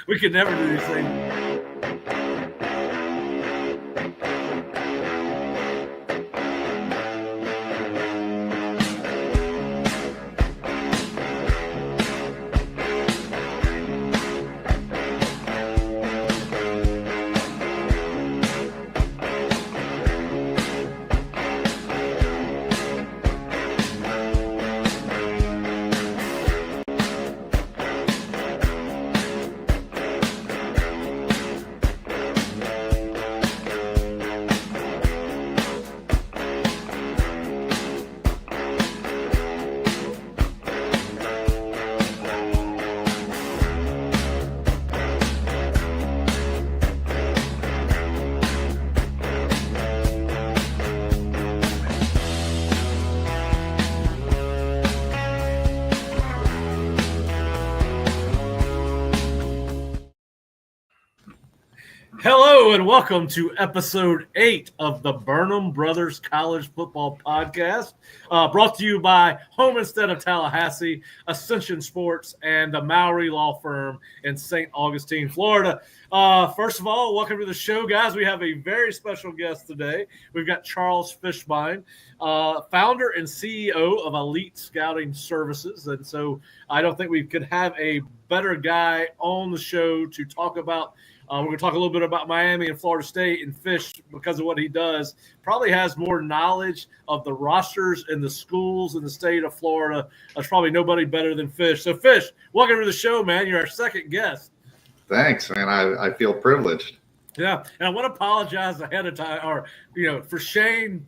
We could never do these things. Hello and welcome to episode 8 of the Burnham Brothers College Football Podcast, brought to you by Home Instead of Tallahassee, Ascension Sports, and the Mowry Law Firm in St. Augustine, Florida. First of all, welcome to the show, guys. We have a very special guest today. We've got Charles Fishbein, founder and CEO of Elite Scouting Services. And so I don't think we could have a better guy on the show to talk about. We're going to talk a little bit about Miami and Florida State, and Fish, because of what he does, probably has more knowledge of the rosters and the schools in the state of Florida. There's probably nobody better than Fish. So, Fish, welcome to the show, man. You're our second guest. Thanks, man. I feel privileged. Yeah, and I want to apologize ahead of time, or for Shane.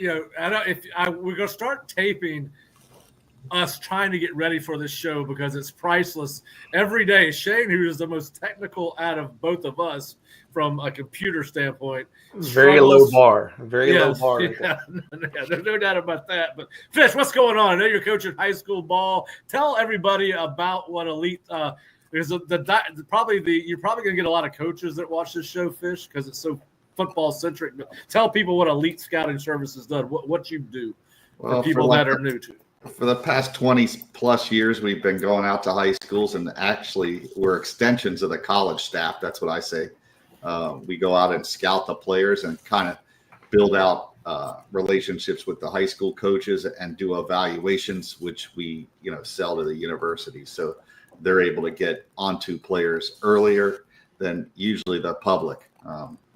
We're going to start taping us trying to get ready for this show because it's priceless every day. Shane, who is the most technical out of both of us from a computer standpoint, very low bar. Low bar. Yeah, there's no doubt about that. But Fish, what's going on? I know you're coaching high school ball. Tell everybody about what Elite. Because you're probably going to get a lot of coaches that watch this show, Fish, because it's so football centric. But tell people what Elite Scouting Services does. What you do for people that are new to it. For the past 20 plus years, we've been going out to high schools, and actually we're extensions of the college staff. That's what I say. We go out and scout the players and kind of build out relationships with the high school coaches and do evaluations, which we sell to the universities. So they're able to get onto players earlier than usually the public.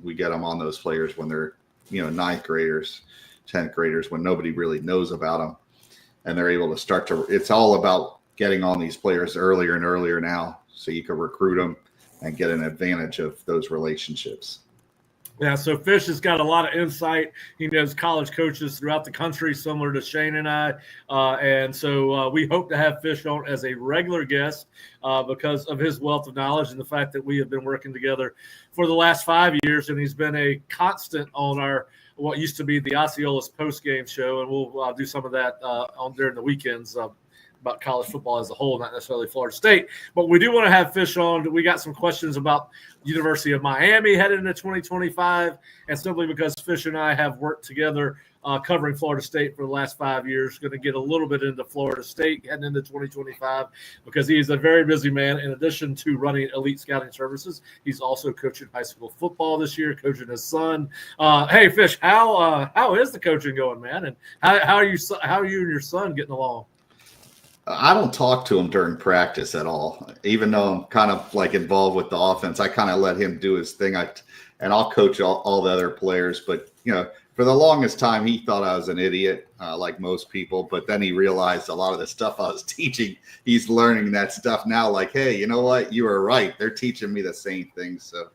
We get them on those players when they're ninth graders, 10th graders, when nobody really knows about them. And they're able to it's all about getting on these players earlier and earlier now so you can recruit them and get an advantage of those relationships. Yeah, so Fish has got a lot of insight. He knows college coaches throughout the country, similar to Shane and I. And so we hope to have Fish on as a regular guest because of his wealth of knowledge and the fact that we have been working together for the last 5 years. And he's been a constant on our what used to be the Osceola's post-game show, and we'll do some of that during the weekends about college football as a whole, not necessarily Florida State. But we do want to have Fish on. We got some questions about University of Miami headed into 2025, and simply because Fish and I have worked together covering Florida State for the last 5 years, going to get a little bit into Florida State heading into 2025 because he is a very busy man. In addition to running Elite Scouting Services, he's also coaching high school football this year, coaching his son. Hey, Fish, how is the coaching going, man? And how are you and your son getting along? I don't talk to him during practice at all, even though I'm kind of like involved with the offense. I kind of let him do his thing. And I'll coach all the other players. But, for the longest time, he thought I was an idiot, like most people. But then he realized a lot of the stuff I was teaching, he's learning that stuff now. Like, hey, you know what? You were right. They're teaching me the same thing. So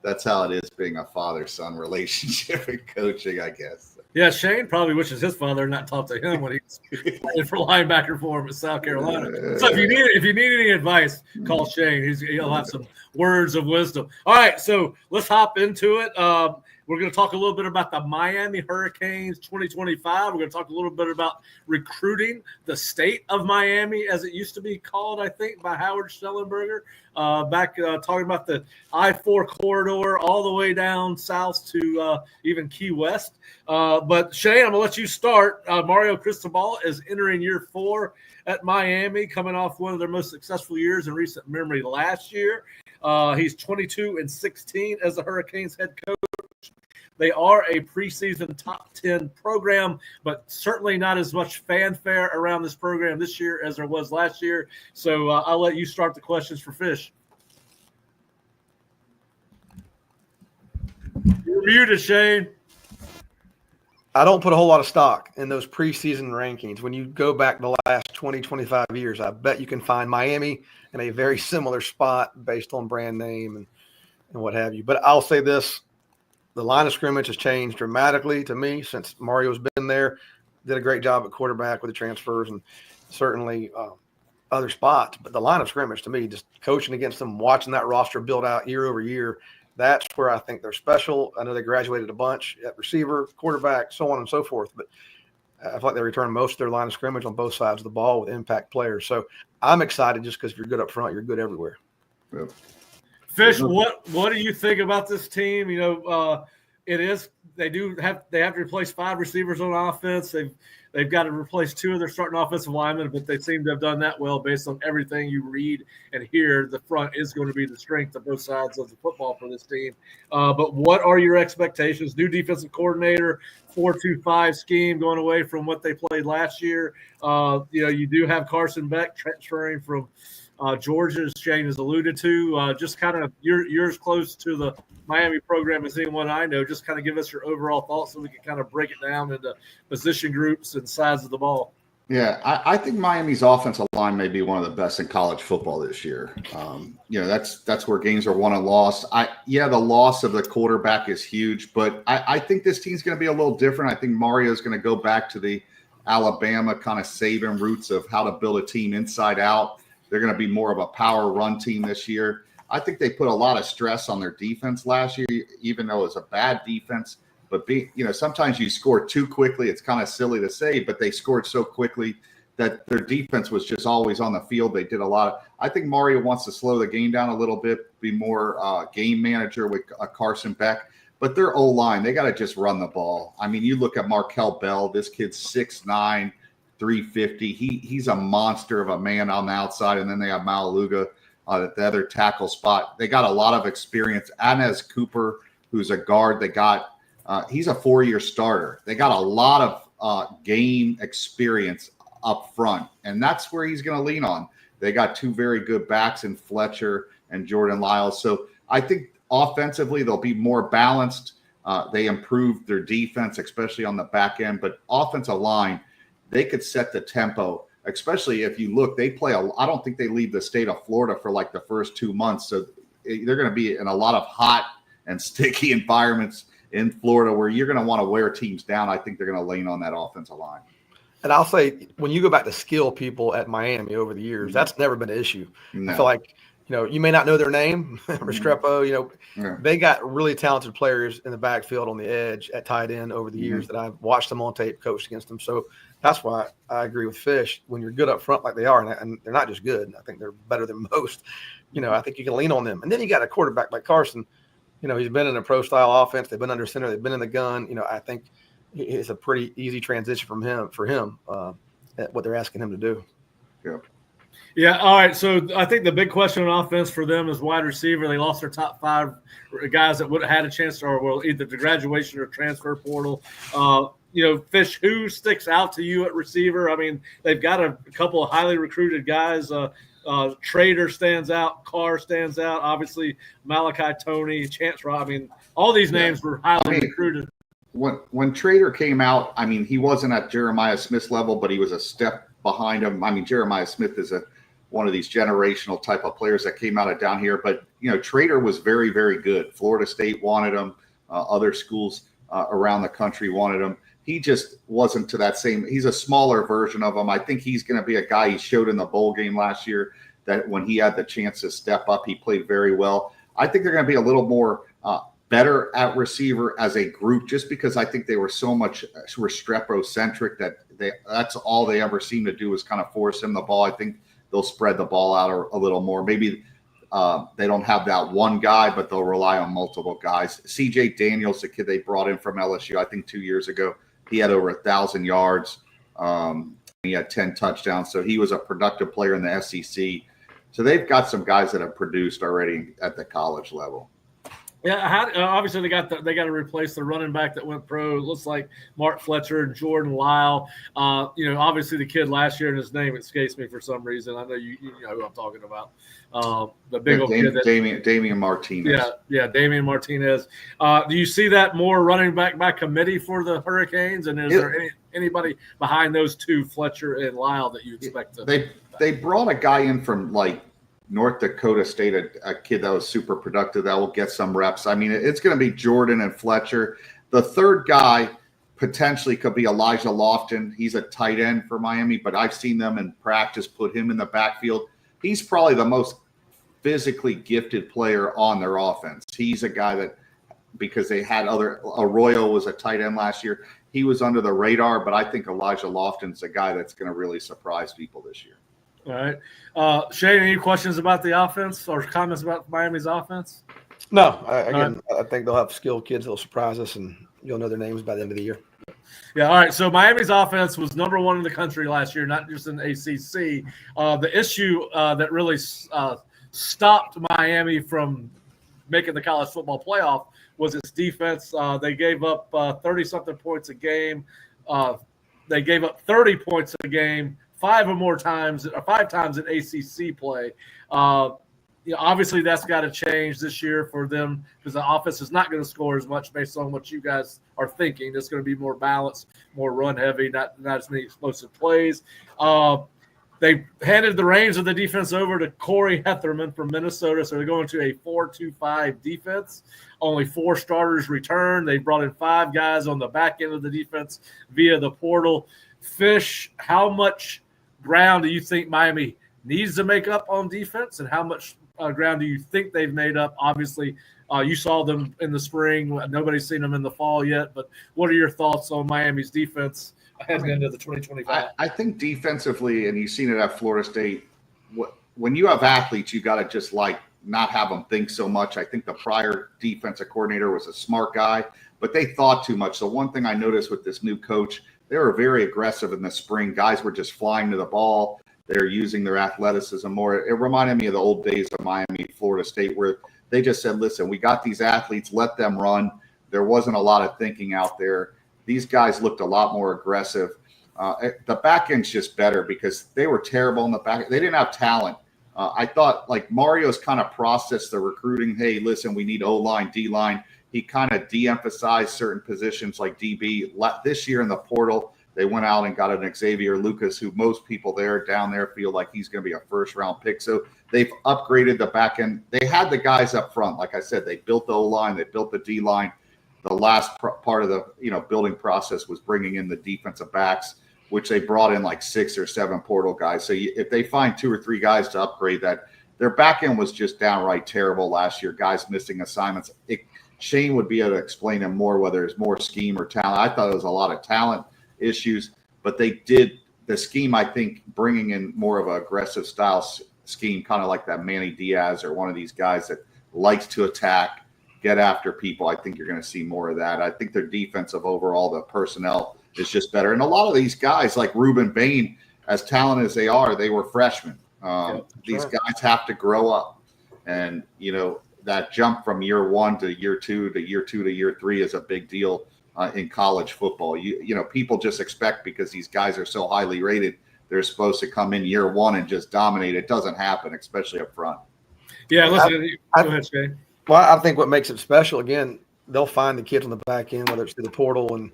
that's how it is being a father-son relationship in coaching, I guess. Yeah, Shane probably wishes his father had not talked to him when he was playing for linebacker for him at South Carolina. So if you need any advice, call Shane. He'll have some words of wisdom. All right, so let's hop into it. We're going to talk a little bit about the Miami Hurricanes 2025. We're going to talk a little bit about recruiting the state of Miami, as it used to be called, I think, by Howard Schnellenberger, talking about the I-4 corridor all the way down south to even Key West. But, Shane, I'm going to let you start. Mario Cristobal is entering year 4 at Miami, coming off one of their most successful years in recent memory last year. He's 22-16 as the Hurricanes head coach. They are a preseason top 10 program, but certainly not as much fanfare around this program this year as there was last year. So I'll let you start the questions for Fish. You're muted, Shane. I don't put a whole lot of stock in those preseason rankings. When you go back the last 20, 25 years, I bet you can find Miami in a very similar spot based on brand name and what have you. But I'll say this. The line of scrimmage has changed dramatically to me since Mario's been there. Did a great job at quarterback with the transfers and certainly other spots. But the line of scrimmage to me, just coaching against them, watching that roster build out year over year, that's where I think they're special. I know they graduated a bunch at receiver, quarterback, so on and so forth. But I feel like they return most of their line of scrimmage on both sides of the ball with impact players. So I'm excited just because if you're good up front, you're good everywhere. Yep. Fish, what do you think about this team? You know, it is they have to replace 5 receivers on offense. They've got to replace 2 of their starting offensive linemen, but they seem to have done that well based on everything you read and hear. The front is going to be the strength of both sides of the football for this team. But what are your expectations? New defensive coordinator, 4-2-5 scheme going away from what they played last year. You do have Carson Beck transferring from Georgia, as Shane has alluded to. Just kind of you're as close to the Miami program as anyone I know. Just kind of give us your overall thoughts so we can kind of break it down into position groups and sides of the ball. Yeah, I think Miami's offensive line may be one of the best in college football this year. That's where games are won and lost. The loss of the quarterback is huge, but I think this team's going to be a little different. I think Mario's going to go back to the Alabama kind of Saban roots of how to build a team inside out. They're going to be more of a power run team this year. I think they put a lot of stress on their defense last year, even though it was a bad defense. But sometimes you score too quickly. It's kind of silly to say, but they scored so quickly that their defense was just always on the field. They did a lot. I think Mario wants to slow the game down a little bit, be more game manager with Carson Beck. But their O-line, they got to just run the ball. I mean, you look at Markel Bell. This kid's 6'9", 350. He's a monster of a man on the outside, and then they have Malaluga at the other tackle spot. They got a lot of experience. Anez Cooper, who's a guard, he's a 4-year starter. They got a lot of game experience up front, and that's where he's going to lean on. They got 2 very good backs in Fletcher and Jordan Lyles. So I think offensively they'll be more balanced. They improved their defense, especially on the back end, but offensive line, they could set the tempo, especially if you look, I don't think they leave the state of Florida for like the first 2 months. So they're going to be in a lot of hot and sticky environments in Florida where you're going to want to wear teams down. I think they're going to lean on that offensive line. And I'll say, when you go back to skill people at Miami over the years, that's never been an issue. No. I feel like, you may not know their name, Restrepo, They got really talented players in the backfield on the edge at tight end over the years that I've watched them on tape, coached against them. So that's why I agree with Fish. When you're good up front like they are, and they're not just good, I think they're better than most, I think you can lean on them. And then you got a quarterback like Carson. He's been in a pro-style offense. They've been under center. They've been in the gun. I think it's a pretty easy transition for him at what they're asking him to do. Yep. Yeah, all right. So I think the big question on offense for them is wide receiver. They lost their top 5 guys that would have had a chance to, either the graduation or transfer portal. Fish, who sticks out to you at receiver? I mean, they've got a couple of highly recruited guys. Trader stands out. Carr stands out. Obviously, Malachi Tony, Chance Rob. I mean, all these names were highly recruited. When Trader came out, I mean, he wasn't at Jeremiah Smith's level, but he was a step behind him. I mean, Jeremiah Smith is one of these generational type of players that came out of down here. But, Trader was very, very good. Florida State wanted him. Other schools around the country wanted him. He just wasn't to that same – he's a smaller version of him. I think he's going to be a guy he showed in the bowl game last year that when he had the chance to step up, he played very well. I think they're going to be a little more better at receiver as a group just because I think they were so much Restrepo-centric that that's all they ever seem to do is kind of force him the ball. I think they'll spread the ball out a little more. Maybe they don't have that one guy, but they'll rely on multiple guys. C.J. Daniels, the kid they brought in from LSU, I think 2 years ago, he had over 1,000 yards. He had 10 touchdowns, so he was a productive player in the SEC. So they've got some guys that have produced already at the college level. Yeah, obviously they got to replace the running back that went pro. It looks like Mark Fletcher and Jordan Lyle. Obviously the kid last year, and his name escapes me for some reason. I know you know who I'm talking about. The big old kid, Damian Martinez. Yeah, Damian Martinez. Do you see that more running back by committee for the Hurricanes? And is there anybody behind those two, Fletcher and Lyle, that you expect to? They brought a guy in from like North Dakota State, a kid that was super productive that will get some reps. I mean, it's going to be Jordan and Fletcher. The third guy potentially could be Elijah Lofton. He's a tight end for Miami, but I've seen them in practice put him in the backfield. He's probably the most physically gifted player on their offense. He's a guy that, because they had Arroyo was a tight end last year. He was under the radar, but I think Elijah Lofton's a guy that's going to really surprise people this year. All right. Shane, any questions about the offense or comments about Miami's offense? No. I think they'll have skilled kids that will surprise us, and you'll know their names by the end of the year. Yeah, all right. So Miami's offense was number one in the country last year, not just in the ACC. The issue that really stopped Miami from making the college football playoff was its defense. They gave up 30-something points a game. They gave up 30 points a game five times in ACC play. Obviously that's got to change this year for them because the offense is not going to score as much based on what you guys are thinking. It's going to be more balanced, more run heavy, not as many explosive plays. They handed the reins of the defense over to Corey Hetherman from Minnesota, so they're going to a 4-2-5 defense. Only 4 starters return. They brought in 5 guys on the back end of the defense via the portal. Fish, how much ground do you think Miami needs to make up on defense, and how much ground do you think they've made up? Obviously, you saw them in the spring. Nobody's seen them in the fall yet, but what are your thoughts on Miami's defense heading into the 2025? I think defensively, and you've seen it at Florida State, when you have athletes, you got to just not have them think so much. I think the prior defensive coordinator was a smart guy, but they thought too much. So one thing I noticed with this new coach, they were very aggressive in the spring. Guys were just flying to the ball. They're using their athleticism more. It reminded me of the old days of Miami, Florida State, where they just said, listen, we got these athletes, let them run. There wasn't a lot of thinking out there. These guys looked a lot more aggressive. The back end's just better because they were terrible in the back. They didn't have talent. I thought Mario's kind of processed the recruiting. Hey, listen, we need O-line, D-line. He kind of de-emphasized certain positions like DB. This year in the portal, they went out and got an Xavier Lucas, who most people down there feel like he's going to be a first-round pick. So they've upgraded the back end. They had the guys up front. Like I said, they built the O-line. They built the D-line. The last part of the building process was bringing in the defensive backs, which they brought in 6 or 7 portal guys. So if they find 2 or 3 guys to upgrade that, their back end was just downright terrible last year, guys missing assignments. Shane would be able to explain them more, whether it's more scheme or talent. I thought it was a lot of talent issues, but they did the scheme, I think, bringing in more of an aggressive style scheme, kind of like that Manny Diaz or one of these guys that likes to attack, get after people. I think you're going to see more of that. I think their defensive overall, the personnel is just better. And a lot of these guys like Ruben Bain, as talented as they are, they were freshmen. These guys have to grow up. And, that jump from year 1 to year 2 to year 2 to year 3 is a big deal in college football. People just expect, because these guys are so highly rated, they're supposed to come in year 1 and just dominate. It doesn't happen, especially up front. Yeah, listen. Go ahead, Shane. Well, I think what makes it special, again, they'll find the kids on the back end, whether it's through the portal, and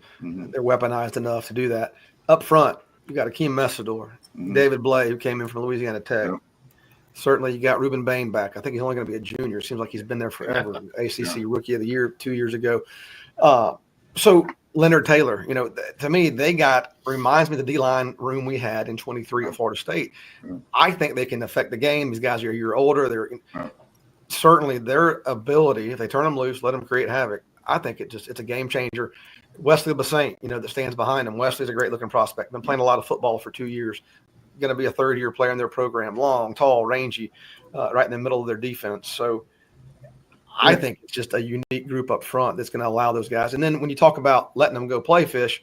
they're weaponized enough to do that. Up front, you got Akeem Messador, David Blay, who came in from Louisiana Tech. Yeah. Certainly, you got Ruben Bain back. I think he's only going to be a junior. It seems like he's been there forever. ACC Rookie of the Year 2 years ago. So Leonard Taylor, to me, reminds me of the D-line room we had in 23 at Florida State. I think they can affect the game. These guys are a year older. Certainly their ability, if they turn them loose, let them create havoc, I think it's a game changer. Wesley Basaint, that stands behind him. Wesley's a great-looking prospect. Been playing a lot of football for 2 years. Going to be a third-year player in their program. Long, tall, rangy, right in the middle of their defense. So I think it's just a unique group up front that's going to allow those guys. And then when you talk about letting them go play, Fish,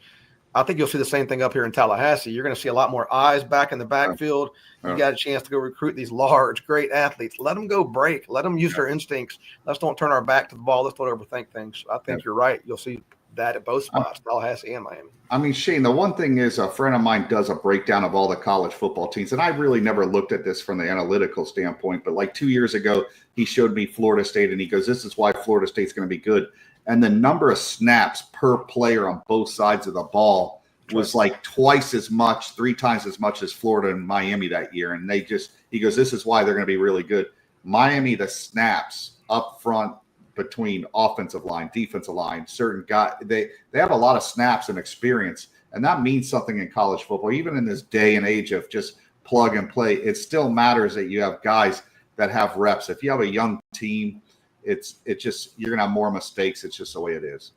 I think you'll see the same thing up here in Tallahassee. You're going to see a lot more eyes back in the backfield. You got a chance to go recruit these large, great athletes. Let them go break. Let them use their instincts. Let's don't turn our back to the ball. Let's don't overthink things. I think you're right. You'll see that at both spots, Tallahassee and Miami. I mean, Shane, the one thing is a friend of mine does a breakdown of all the college football teams, and I really never looked at this from the analytical standpoint, but like 2 years ago, he showed me Florida State, and he goes, this is why Florida State's going to be good. And the number of snaps per player on both sides of the ball was like twice as much, 3 times as much as Florida and Miami that year. And he goes, this is why they're going to be really good. Miami, the snaps up front between offensive line, defensive line, certain guys, they have a lot of snaps and experience. And that means something in college football. Even in this day and age of just plug and play, it still matters that you have guys that have reps. If you have a young team, it's just, you're going to have more mistakes. It's just the way it is.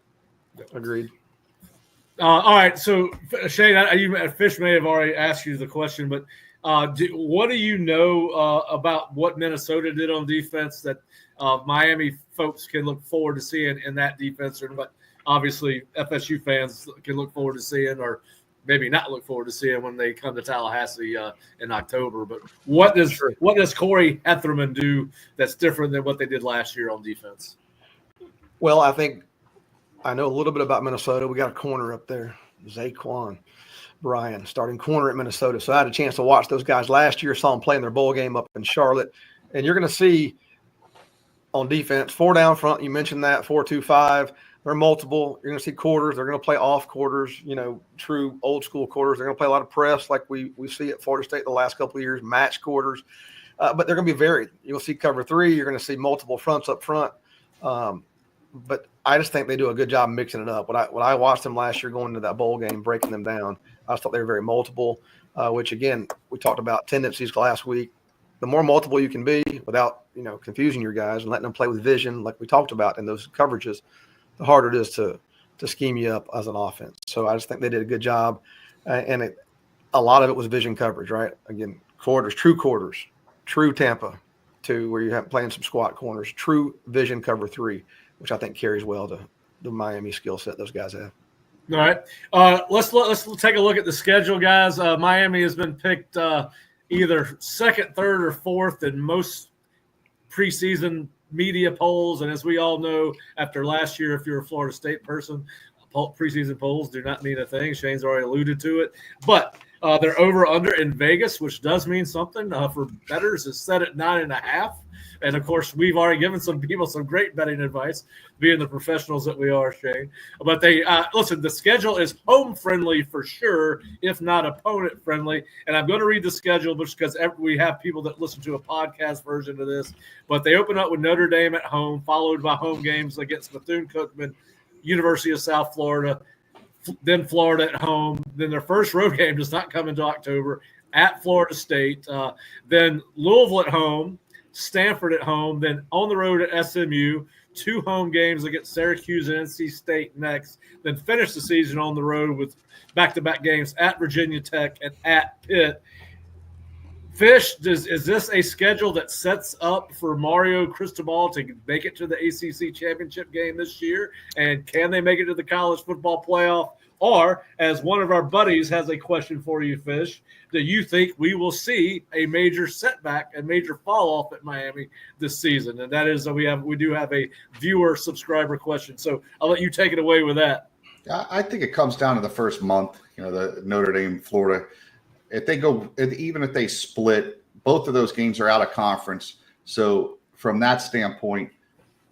Agreed. All right. So, Shane, Fish may have already asked you the question, but what do you know about what Minnesota did on defense that Miami folks can look forward to seeing in that defense, or what obviously FSU fans can look forward to seeing, or maybe not look forward to seeing when they come to Tallahassee in October? But what does Corey Etherman do that's different than what they did last year on defense? Well, I think I know a little bit about Minnesota. We got a corner up there, Zaquan Bryan, starting corner at Minnesota. So I had a chance to watch those guys last year, saw them play in their bowl game up in Charlotte. And you're going to see on defense, 4 down front. You mentioned that, 4-2-5. They're multiple. You're going to see quarters. They're going to play off quarters, true old school quarters. They're going to play a lot of press like we see at Florida State the last couple of years, match quarters. But they're going to be varied. You'll see cover 3. You're going to see multiple fronts up front. But I just think they do a good job mixing it up. When I watched them last year going into that bowl game, breaking them down, I just thought they were very multiple, which, again, we talked about tendencies last week. The more multiple you can be without, confusing your guys and letting them play with vision like we talked about in those coverages, the harder it is to scheme you up as an offense. So I just think they did a good job. And a lot of it was vision coverage, right? Again, quarters, true Tampa 2, where you have playing some squat corners, true vision cover 3, which I think carries well to the Miami skill set those guys have. All right. Let's take a look at the schedule, guys. Miami has been picked either second, third, or fourth in most preseason media polls. And as we all know, after last year, if you're a Florida State person, preseason polls do not mean a thing. Shane's already alluded to it. But they're over-under in Vegas, which does mean something. For bettors, it's set at 9.5. And, of course, we've already given some people some great betting advice, being the professionals that we are, Shane. But listen, the schedule is home-friendly for sure, if not opponent-friendly. And I'm going to read the schedule just because we have people that listen to a podcast version of this. But they open up with Notre Dame at home, followed by home games against Bethune-Cookman, University of South Florida, then Florida at home. Then their first road game does not come until October at Florida State. Then Louisville at home, Stanford at home, then on the road at SMU, 2 home games against Syracuse and NC State next, then finish the season on the road with back-to-back games at Virginia Tech and at Pitt. Fish, is this a schedule that sets up for Mario Cristobal to make it to the ACC championship game this year? And can they make it to the college football playoff? Or, as one of our buddies has a question for you, Fish, do you think we will see a major setback, a major fall off at Miami this season? And that is, we do have a viewer subscriber question. So I'll let you take it away with that. I think it comes down to the first month, the Notre Dame, Florida. Even if they split, both of those games are out of conference. So from that standpoint,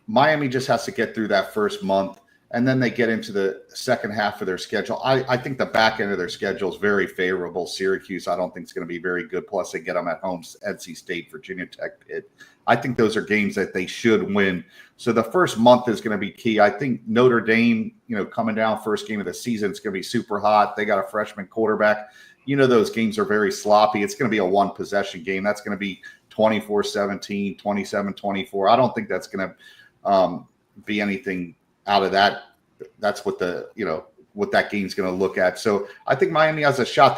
Miami just has to get through that first month, and then they get into the second half of their schedule. I think the back end of their schedule is very favorable. Syracuse, I don't think it's going to be very good. Plus, they get them at home, NC State, Virginia Tech, Pitt. I think those are games that they should win. So the first month is going to be key. I think Notre Dame, coming down first game of the season, it's going to be super hot. They got a freshman quarterback. Those games are very sloppy. It's going to be a one-possession game. That's going to be 24-17, 27-24. I don't think that's going to be anything out of that. That's what what that game's going to look at. So I think Miami has a shot.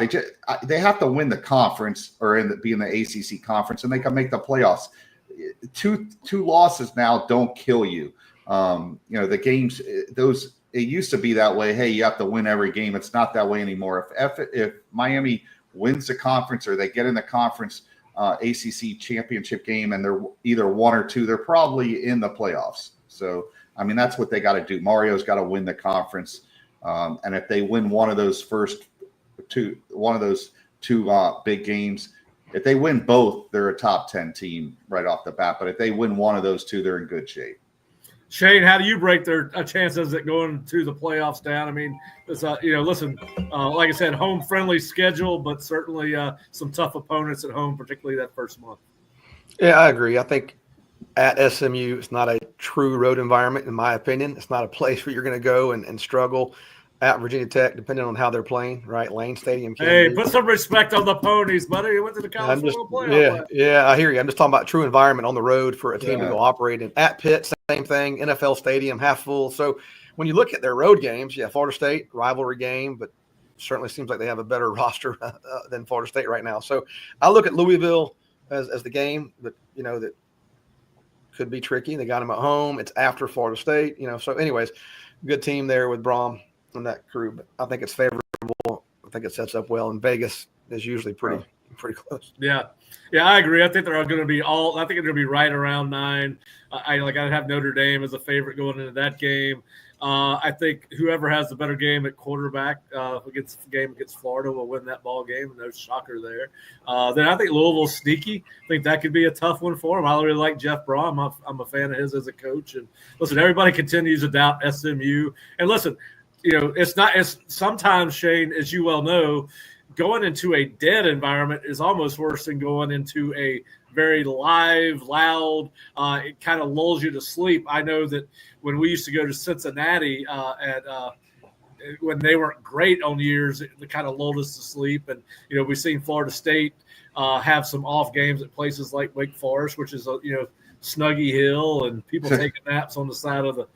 They have to win the conference or be in the ACC conference, and they can make the playoffs. Two losses now don't kill you. The games, those it used to be that way. Hey, you have to win every game. It's not that way anymore. If Miami wins the conference or they get in the conference ACC championship game and they're either 1 or 2, they're probably in the playoffs. So, I mean, that's what they got to do. Mario's got to win the conference. And if they win one of those two big games, if they win both, they're a top 10 team right off the bat. But if they win one of those two, they're in good shape. Shane, how do you break their chances at going to the playoffs down? I mean, it's, listen, like I said, home-friendly schedule, but certainly some tough opponents at home, particularly that first month. Yeah, I agree. I think at SMU, it's not a true road environment, in my opinion. It's not a place where you're going to go and struggle. At Virginia Tech, depending on how they're playing, right? Lane Stadium. Hey, put some respect on the ponies, buddy. You went to the college football playoff. Yeah, I hear you. I'm just talking about true environment on the road for a team to go operate in. At Pitt, same thing. NFL Stadium, half full. So when you look at their road games, Florida State, rivalry game, but certainly seems like they have a better roster than Florida State right now. So I look at Louisville as the game that could be tricky. They got them at home. It's after Florida State, So anyways, good team there with Brom and that crew, but I think it's favorable. I think it sets up well, and Vegas is usually pretty close. Yeah, I agree. I think they're going to be I think they're going to be right around 9. I have Notre Dame as a favorite going into that game. I think whoever has the better game at quarterback against Florida will win that ball game. No shocker there. Then I think Louisville's sneaky. I think that could be a tough one for them. I really like Jeff Brom. I'm a fan of his as a coach. And listen, everybody continues to doubt SMU. And listen, it's sometimes, Shane, as you well know, going into a dead environment is almost worse than going into a very live, loud, it kind of lulls you to sleep. I know that when we used to go to Cincinnati when they weren't great on years, it kind of lulled us to sleep. And, we've seen Florida State have some off games at places like Wake Forest, which is, Snuggy Hill, and people taking naps on the side of the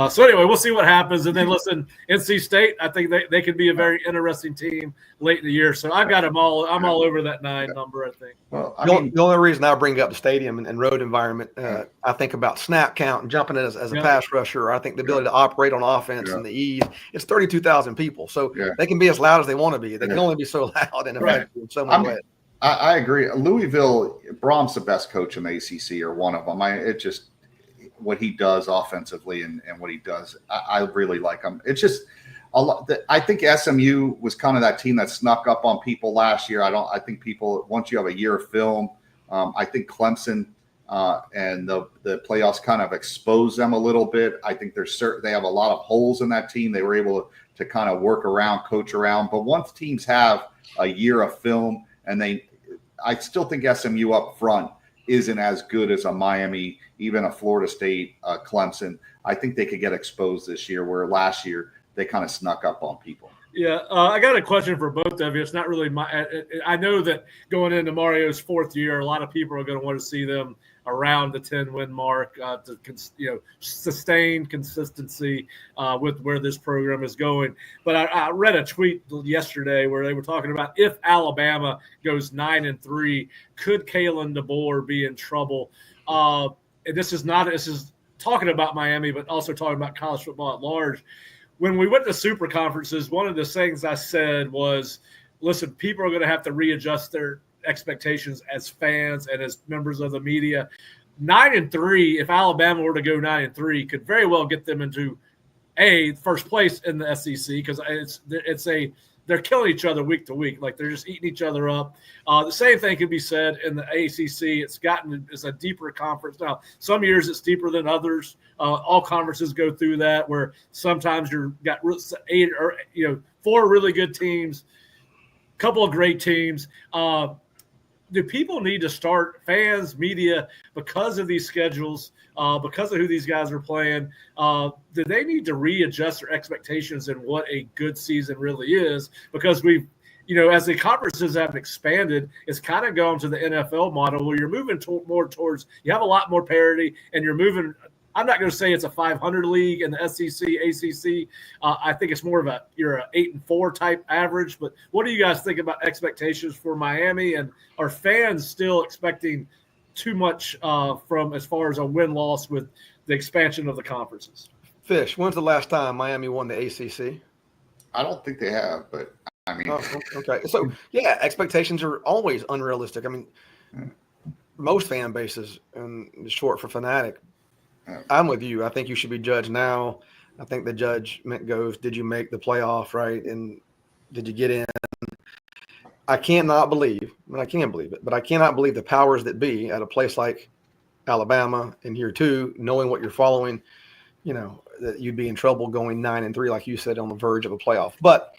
so anyway, we'll see what happens. And then listen, NC State, I think they could be a very interesting team late in the year. So I've got them all. I'm all over that 9 number, I think. Well, the only reason I bring up the stadium and road environment, I think about snap count and jumping in as a pass rusher. I think the ability to operate on offense and the ease. It's 32,000 people, so they can be as loud as they want to be. They can only be so loud and effective in so many ways. I agree. Louisville, Brom's the best coach in the ACC, or one of them. What he does offensively and what he does, I really like him. It's just a lot. I think SMU was kind of that team that snuck up on people last year. I think people, once you have a year of film, I think Clemson and the playoffs kind of expose them a little bit. I think they have a lot of holes in that team. They were able to kind of work around, coach around. But once teams have a year of film, and I still think SMU up front isn't as good as a Miami, even a Florida State, Clemson. I think they could get exposed this year, where last year they kind of snuck up on people. Yeah, I got a question for both of you. It's not really I know that going into Mario's 4th year, a lot of people are going to want to see them around the 10-win mark to sustain consistency with where this program is going. But I read a tweet yesterday where they were talking about if Alabama goes 9-3, could Kalen DeBoer be in trouble? And this is talking about Miami, but also talking about college football at large. When we went to super conferences, one of the things I said was, listen, people are going to have to readjust their expectations as fans and as members of the media. 9-3, if Alabama were to go 9-3, could very well get them into first place in the SEC, because they're killing each other week to week. Like, they're just eating each other up. The same thing can be said in the ACC. It's a deeper conference now. Some years it's deeper than others. All conferences go through that, where sometimes you've got 8 or 4 really good teams, a couple of great teams. Do people need to start, fans, media, because of these schedules, because of who these guys are playing, do they need to readjust their expectations in what a good season really is? Because we've, as the conferences have expanded, it's kind of gone to the NFL model, where you're moving more towards, you have a lot more parity, and you're moving. I'm not going to say it's a 500 league in the SEC, ACC. I think it's more of you're an 8-4 type average. But what do you guys think about expectations for Miami? And are fans still expecting too much from as far as a win-loss with the expansion of the conferences? Fish, when's the last time Miami won the ACC? I don't think they have, but I mean, okay. So yeah, expectations are always unrealistic. I mean, most fan bases, and it's short for fanatic. I'm with you. I think you should be judged now. I think the judgment goes, did you make the playoff, right? And did you get in? I cannot believe, I can't believe it, but I cannot believe the powers that be at a place like Alabama in year 2, knowing what you're following, that you'd be in trouble going 9-3, like you said, on the verge of a playoff. But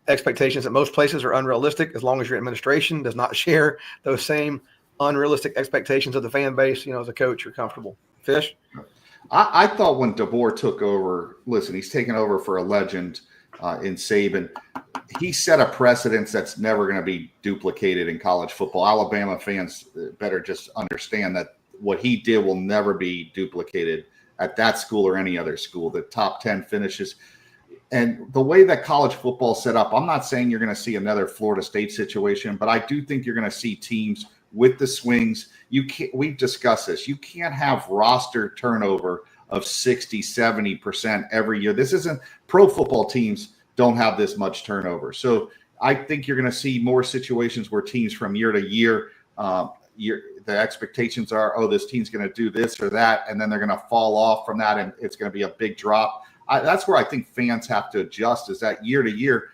expectations at most places are unrealistic as long as your administration does not share those same unrealistic expectations of the fan base. As a coach, you're comfortable. Fish? I thought when DeBoer took over, listen, he's taken over for a legend in Saban. He set a precedence that's never going to be duplicated in college football. Alabama fans better just understand that what he did will never be duplicated at that school or any other school. The top 10 finishes. And the way that college football is set up, I'm not saying you're going to see another Florida State situation, but I do think you're going to see teams with the swings. We've discussed this. You can't have roster turnover of 60, 70% every year. This isn't pro football teams don't have this much turnover. So I think you're going to see more situations where teams from year to year, the expectations are, this team's going to do this or that, and then they're going to fall off from that, and it's going to be a big drop. That's where I think fans have to adjust, is that year to year,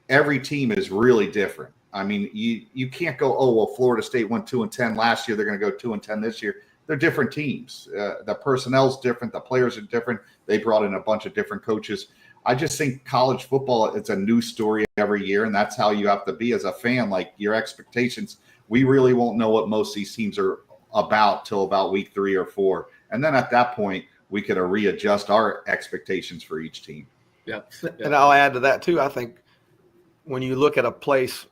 every team is really different. I mean, you can't go, Florida State went 2-10 last year, they're going to go 2-10 this year. They're different teams. The personnel's different. The players are different. They brought in a bunch of different coaches. I just think college football, it's a new story every year, and that's how you have to be as a fan. Like, your expectations, we really won't know what most of these teams are about till about week 3 or 4. And then at that point, we could readjust our expectations for each team. Yeah. And I'll add to that too. I think when you look at a place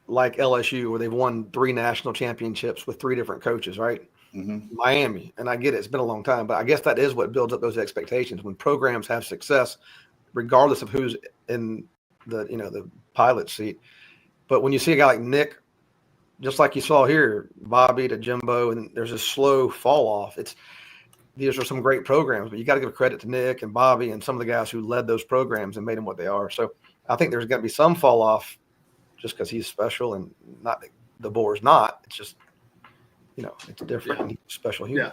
like LSU, where they've won 3 national championships with 3 different coaches, right? Mm-hmm. Miami, and I get it, it's been a long time, but I guess that is what builds up those expectations. When programs have success, regardless of who's in the pilot seat. But when you see a guy like Nick, just like you saw here, Bobby to Jimbo, and there's a slow fall off. These are some great programs, but you got to give credit to Nick and Bobby and some of the guys who led those programs and made them what they are. So I think there's going to be some fall off just because he's special, and not the Boer's not. It's just, it's different. And he's a special human.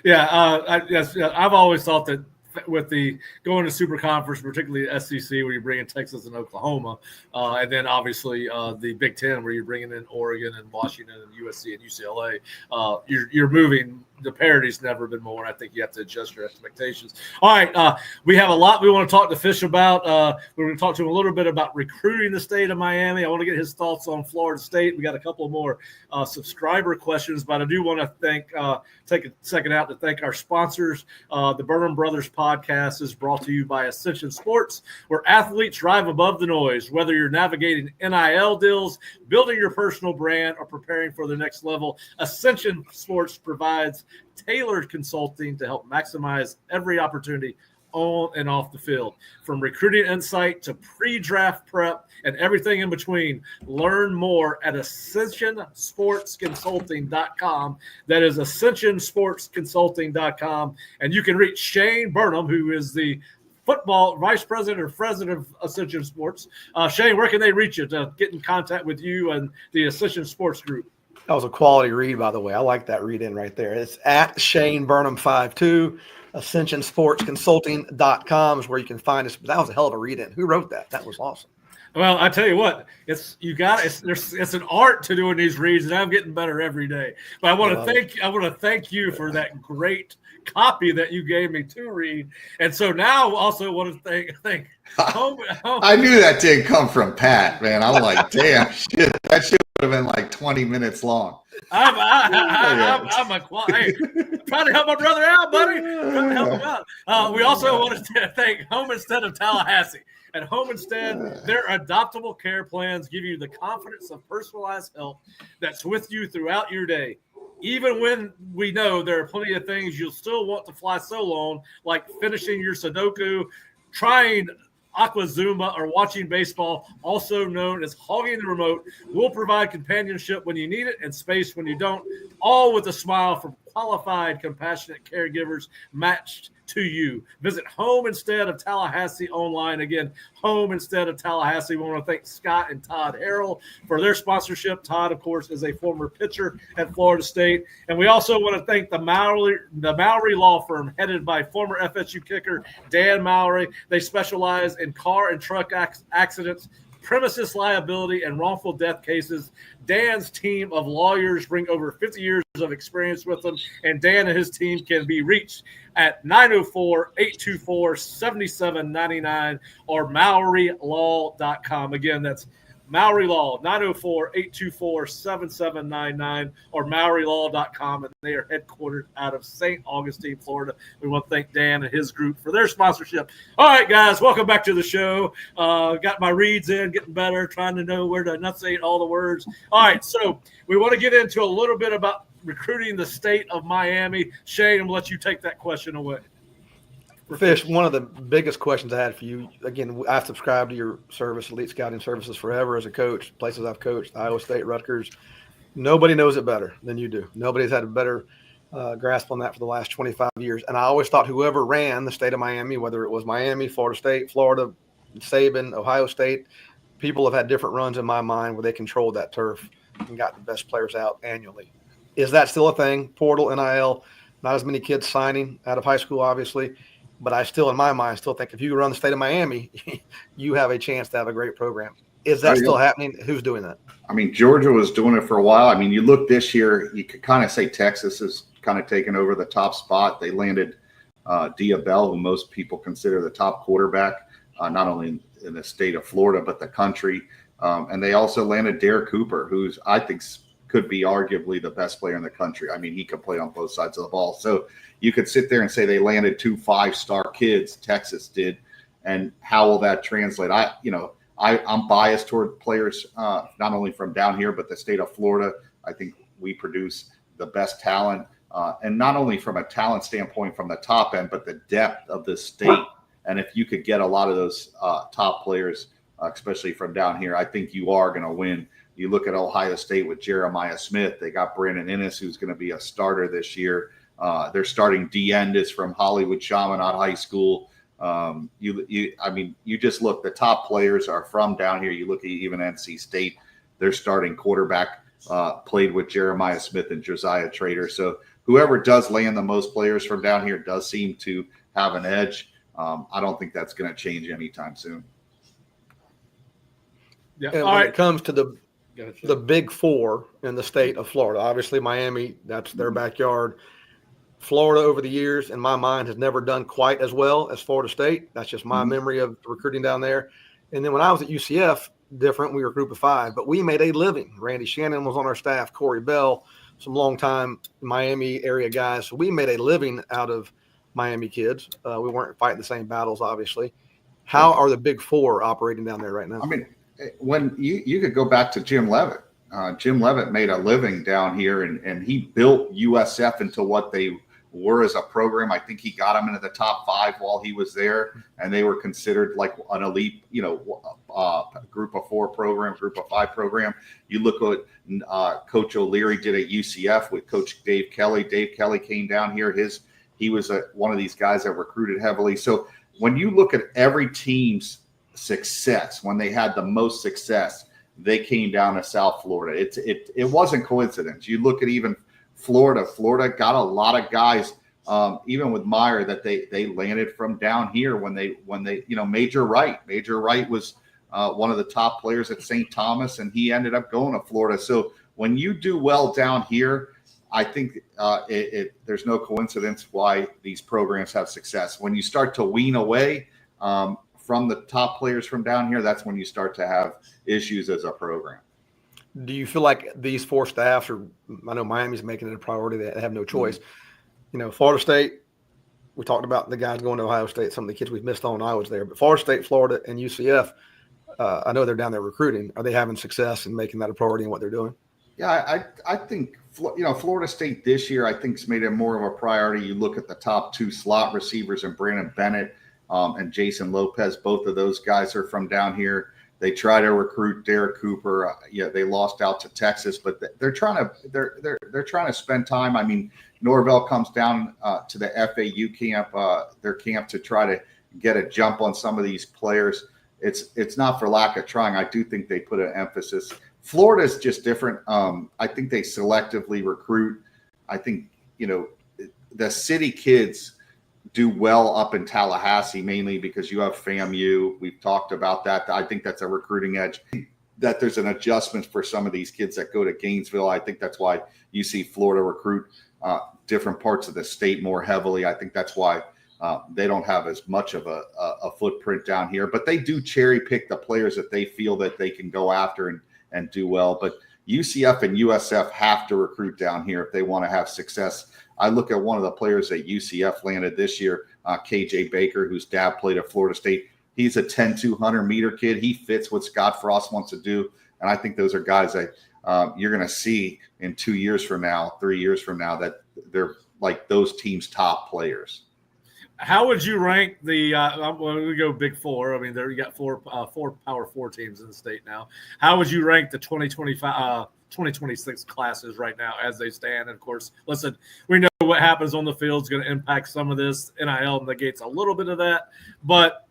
I've always thought that with the going to Super Conference, particularly SEC, where you bring in Texas and Oklahoma, and then obviously the Big Ten, where you're bringing in Oregon and Washington and USC and UCLA, you're moving. The parity's never been more. I think you have to adjust your expectations. All right, we have a lot we want to talk to Fish about. We're going to talk to him a little bit about recruiting the state of Miami. I want to get his thoughts on Florida State. We got a couple more subscriber questions, but I do want to take a second out to thank our sponsors. The Burnham Brothers podcast is brought to you by Ascension Sports, where athletes drive above the noise. Whether you're navigating NIL deals, building your personal brand, or preparing for the next level, Ascension Sports provides tailored consulting to help maximize every opportunity on and off the field. From recruiting insight to pre-draft prep and everything in between, learn more at ascensionsportsconsulting.com. That is ascensionsportsconsulting.com. And you can reach Shane Burnham, who is the football vice president or president of Ascension Sports. Shane, where can they reach you to get in contact with you and the Ascension Sports Group? That was a quality read, by the way. I like that read in right there. It's at Shane Burnham 52. AscensionSportsConsulting.com is where you can find us. That was a hell of a read in. Who wrote that? That was awesome. Well, I tell you what, it's an art to doing these reads, and I'm getting better every day. But I want to thank you for that great copy that you gave me to read. And so now I also want to thank home. I knew that didn't come from Pat, man. I'm like, damn, shit, that should have been like 20 minutes long. I'm trying to help my brother out, buddy. Trying to help him out. We also wanted to thank Home Instead of Tallahassee. At Home Instead, their adoptable care plans give you the confidence of personalized help that's with you throughout your day. Even when we know there are plenty of things you'll still want to fly solo on, like finishing your Sudoku, trying Aquazuma, or watching baseball, also known as hogging the remote, will provide companionship when you need it and space when you don't, all with a smile from qualified, compassionate caregivers matched to you. Visit Home Instead of Tallahassee online. Again, Home Instead of Tallahassee. We want to thank Scott and Todd Harrell for their sponsorship. Todd, of course, is a former pitcher at Florida State. And we also want to thank the Mowry Law Firm, headed by former FSU kicker Dan Mowry. They specialize in car and truck accidents, premises liability, and wrongful death cases. Dan's team of lawyers bring over 50 years of experience with them, and Dan and his team can be reached at 904-824-7799 or MowryLaw.com. Again, that's Mowry Law, 904-824-7799 or MowryLaw.com, and they are headquartered out of St. Augustine, Florida. We want to thank Dan and his group for their sponsorship. All right, guys, welcome back to the show. Got my reads in, getting better, trying to know where to enunciate all the words. All right, so we want to get into a little bit about recruiting the state of Miami. Shane, I'm going to let you take that question away. Fish, one of the biggest questions I had for you, again, I've subscribed to your service, Elite Scouting Services, forever as a coach, places I've coached, Iowa State, Rutgers. Nobody knows it better than you do. Nobody's had a better grasp on that for the last 25 years. And I always thought whoever ran the state of Miami, whether it was Miami, Florida State, Florida, Saban, Ohio State, people have had different runs in my mind where they controlled that turf and got the best players out annually. Is that still a thing? Portal, NIL, not as many kids signing out of high school, obviously. But I still, in my mind, still think if you run the state of Miami, you have a chance to have a great program. Is that still happening? Who's doing that? I mean, Georgia was doing it for a while. I mean, you look this year, you could kind of say Texas is kind of taken over the top spot. They landed Diabell, who most people consider the top quarterback, not only in the state of Florida, but the country. And they also landed Derek Cooper, who's, I think, could be arguably the best player in the country. I mean, he could play on both sides of the ball. So you could sit there and say they landed 2 5-star kids, Texas did, and how will that translate? I'm biased toward players not only from down here, but the state of Florida. I think we produce the best talent, and not only from a talent standpoint from the top end, but the depth of the state. And if you could get a lot of those top players, especially from down here, I think you are going to win. You look at Ohio State with Jeremiah Smith. They got Brandon Innes, who's going to be a starter this year. They're starting Endis from Hollywood Chaminade High School. You just look. The top players are from down here. You look at even NC State. Their starting quarterback played with Jeremiah Smith and Josiah Trader. So whoever does land the most players from down here does seem to have an edge. I don't think that's going to change anytime soon. Yeah. And when it comes to the big four in the state of Florida, obviously Miami, that's their backyard. Florida over the years, in my mind, has never done quite as well as Florida State. That's just my memory of recruiting down there. And then when I was at UCF, different, we were a group of 5, but we made a living. Randy Shannon was on our staff, Corey Bell, some longtime Miami area guys. So we made a living out of Miami kids. We weren't fighting the same battles, obviously. How are the big four operating down there right now? I mean, when you could go back to Jim Leavitt. Jim Leavitt made a living down here, and he built USF into what they were as a program. I think he got them into the top 5 while he was there, and they were considered like an elite, group of 4 program, group of 5 program. You look at Coach O'Leary did at UCF with Coach Dave Kelly. Dave Kelly came down here. He was one of these guys that recruited heavily. So when you look at every team's success, when they had the most success, they came down to South Florida. It wasn't coincidence. You look at even Florida got a lot of guys, even with Meyer, that they landed from down here when they Major Wright was one of the top players at St. Thomas, and he ended up going to Florida. So when you do well down here, I think there's no coincidence why these programs have success. When you start to wean away from the top players from down here, that's when you start to have issues as a program. Do you feel like these 4 staffs I know Miami's making it a priority. They have no choice. Florida State, we talked about the guys going to Ohio State, some of the kids we've missed on. I was there. But Florida State, Florida, and UCF, I know they're down there recruiting. Are they having success in making that a priority in what they're doing? Yeah, I think, Florida State this year, I think, has made it more of a priority. You look at the top 2 slot receivers and Brandon Bennett and Jason Lopez. Both of those guys are from down here. They try to recruit Derek Cooper. They lost out to Texas, but they're trying to spend time. I mean, Norvell comes down to the FAU camp, their camp, to try to get a jump on some of these players. It's not for lack of trying. I do think they put an emphasis. Florida's just different. I think they selectively recruit. I think, the city kids do well up in Tallahassee, mainly because you have FAMU. We've talked about that. I think that's a recruiting edge. That there's an adjustment for some of these kids that go to Gainesville. I think that's why you see Florida recruit different parts of the state more heavily. I think that's why they don't have as much of a footprint down here. But they do cherry pick the players that they feel that they can go after and do well. But UCF and USF have to recruit down here if they want to have success. I look at one of the players that UCF landed this year, KJ Baker, whose dad played at Florida State. He's a 10-200 meter kid. He fits what Scott Frost wants to do. And I think those are guys that you're going to see in 2 years from now, 3 years from now, that they're like those teams' top players. How would you rank the we go Big Four? I mean, you got four Power Four teams in the state now. How would you rank the 2026 classes right now as they stand? And of course, listen, we know what happens on the field is going to impact some of this. NIL negates a little bit of that. But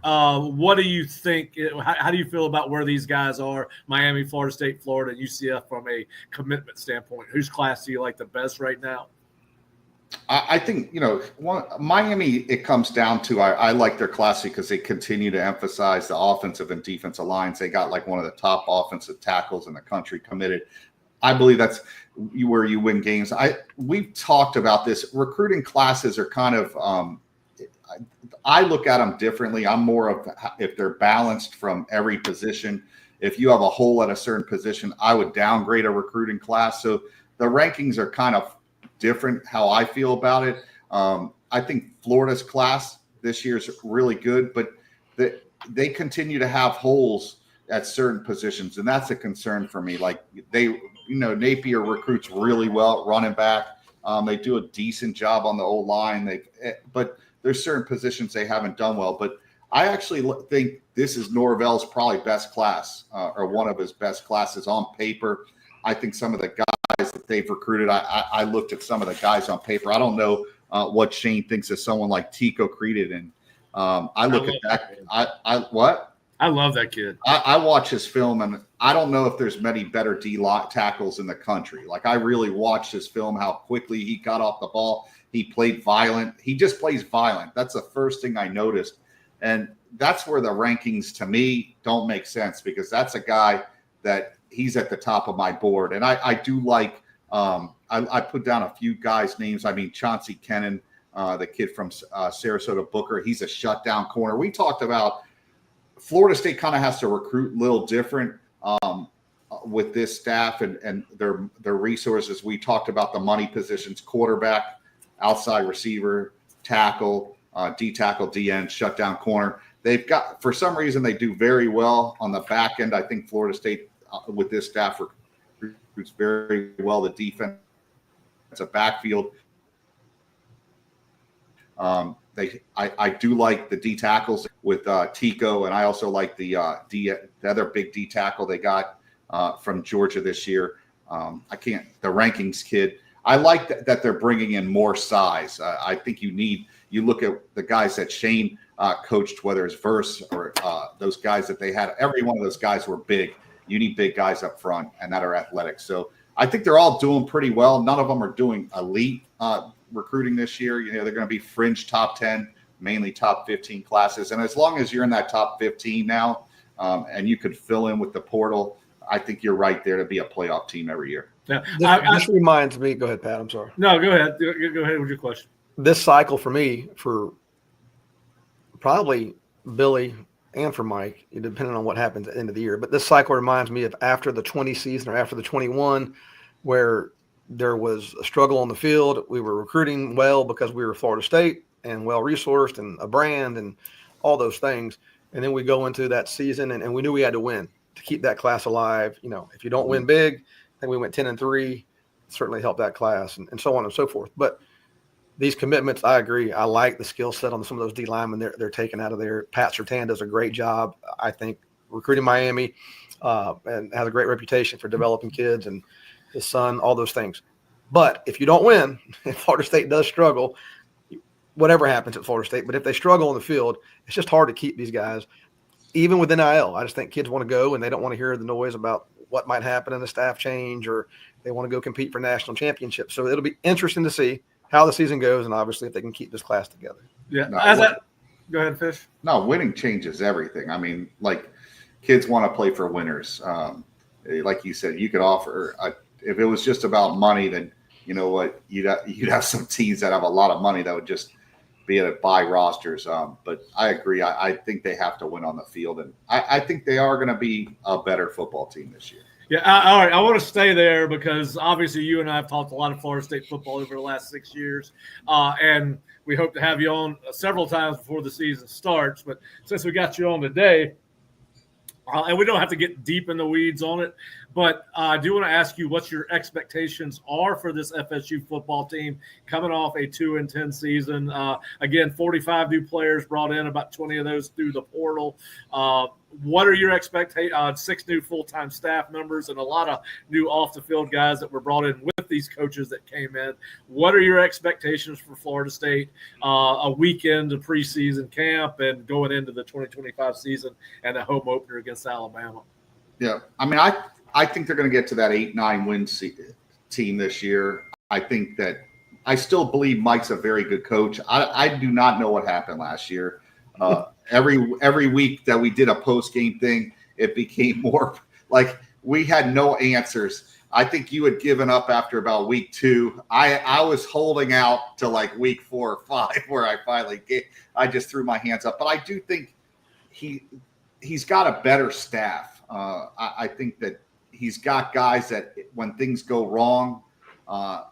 what do you think? How do you feel about where these guys are? Miami, Florida State, Florida, UCF from a commitment standpoint. Whose class do you like the best right now? I think, Miami, it comes down to, I like their class because they continue to emphasize the offensive and defensive lines. They got like one of the top offensive tackles in the country committed. I believe that's where you win games. We've talked about this. Recruiting classes are kind of, I look at them differently. I'm more of if they're balanced from every position. If you have a hole at a certain position, I would downgrade a recruiting class. So the rankings are kind of different how I feel about it. I think Florida's class this year is really good, but they continue to have holes at certain positions, and that's a concern for me. Like Napier recruits really well at running back. They do a decent job on the old line. But there's certain positions they haven't done well. But I actually think this is Norvell's probably best class, or one of his best classes on paper. I think some of the guys that they've recruited, I looked at some of the guys on paper. I don't know what Shane thinks of someone like Tico Creedon. And I look at that. I love that kid. I watch his film, and I don't know if there's many better D-lock tackles in the country. Like, I really watched his film, how quickly he got off the ball. He played violent. He just plays violent. That's the first thing I noticed. And that's where the rankings, to me, don't make sense, because that's a guy that he's at the top of my board. And I do like I put down a few guys' names. I mean, Chauncey Kennan, the kid from Sarasota Booker, he's a shutdown corner. We talked about Florida State kind of has to recruit a little different with this staff and their resources. We talked about the money positions: quarterback, outside receiver, tackle, D tackle, D end, shutdown corner. They've got, for some reason, they do very well on the back end. I think Florida State with this staff recruits very well the defense. It's a backfield. I do like the D tackles with Tico, and I also like the other big D tackle they got from Georgia this year. The rankings kid. I like that they're bringing in more size. I think you look at the guys that Shane coached, whether it's Verse or those guys that they had. Every one of those guys were big. You need big guys up front and that are athletic. So I think they're all doing pretty well. None of them are doing elite recruiting this year. They're going to be fringe top 10, mainly top 15 classes. And as long as you're in that top 15 now, and you could fill in with the portal, I think you're right there to be a playoff team every year. Yeah. This reminds me. Go ahead, Pat. I'm sorry. No, go ahead. Go ahead with your question. This cycle for me, for probably Billy and for Mike, depending on what happens at the end of the year. But this cycle reminds me of after the 20 season or after the 21, where there was a struggle on the field. We were recruiting well because we were Florida State and well-resourced and a brand and all those things. And then we go into that season, and we knew we had to win to keep that class alive. If you don't win big, I think we went 10-3, certainly helped that class, and so on and so forth. But these commitments, I agree. I like the skill set on some of those D linemen they're taking out of there. Pat Surtain does a great job, I think, recruiting Miami, and has a great reputation for developing kids, and his son, all those things. But if you don't win, if Florida State does struggle, whatever happens at Florida State, but if they struggle on the field, it's just hard to keep these guys, even with NIL. I just think kids want to go and they don't want to hear the noise about what might happen in the staff change, or they want to go compete for national championships. So it'll be interesting to see how the season goes, and obviously if they can keep this class together. Yeah. Go ahead, Fish. No, winning changes everything. I mean, like, kids want to play for winners. Like you said, you could offer if it was just about money, then you know what, you'd have some teams that have a lot of money that would just be able to buy rosters. But I agree. I think they have to win on the field, and I think they are going to be a better football team this year. Yeah, all right. I want to stay there because obviously you and I have talked a lot of Florida State football over the last 6 years, and we hope to have you on several times before the season starts. But since we got you on today, and we don't have to get deep in the weeds on it, but I do want to ask you what your expectations are for this FSU football team coming off a 2-10 season. Again, 45 new players brought in, about 20 of those through the portal. What are your expectations? 6 new full-time staff members and a lot of new off-the-field guys that were brought in with these coaches that came in. What are your expectations for Florida State a weekend of preseason camp and going into the 2025 season and a home opener against Alabama? Yeah, I mean, I think they're going to get to that 8-9 win team this year. I think that I still believe Mike's a very good coach. I do not know what happened last year. Every week that we did a post-game thing, it became more like we had no answers. I think you had given up after about week 2. I was holding out to like week 4 or 5 where I just threw my hands up. But I do think he's got a better staff. I think that he's got guys that when things go wrong,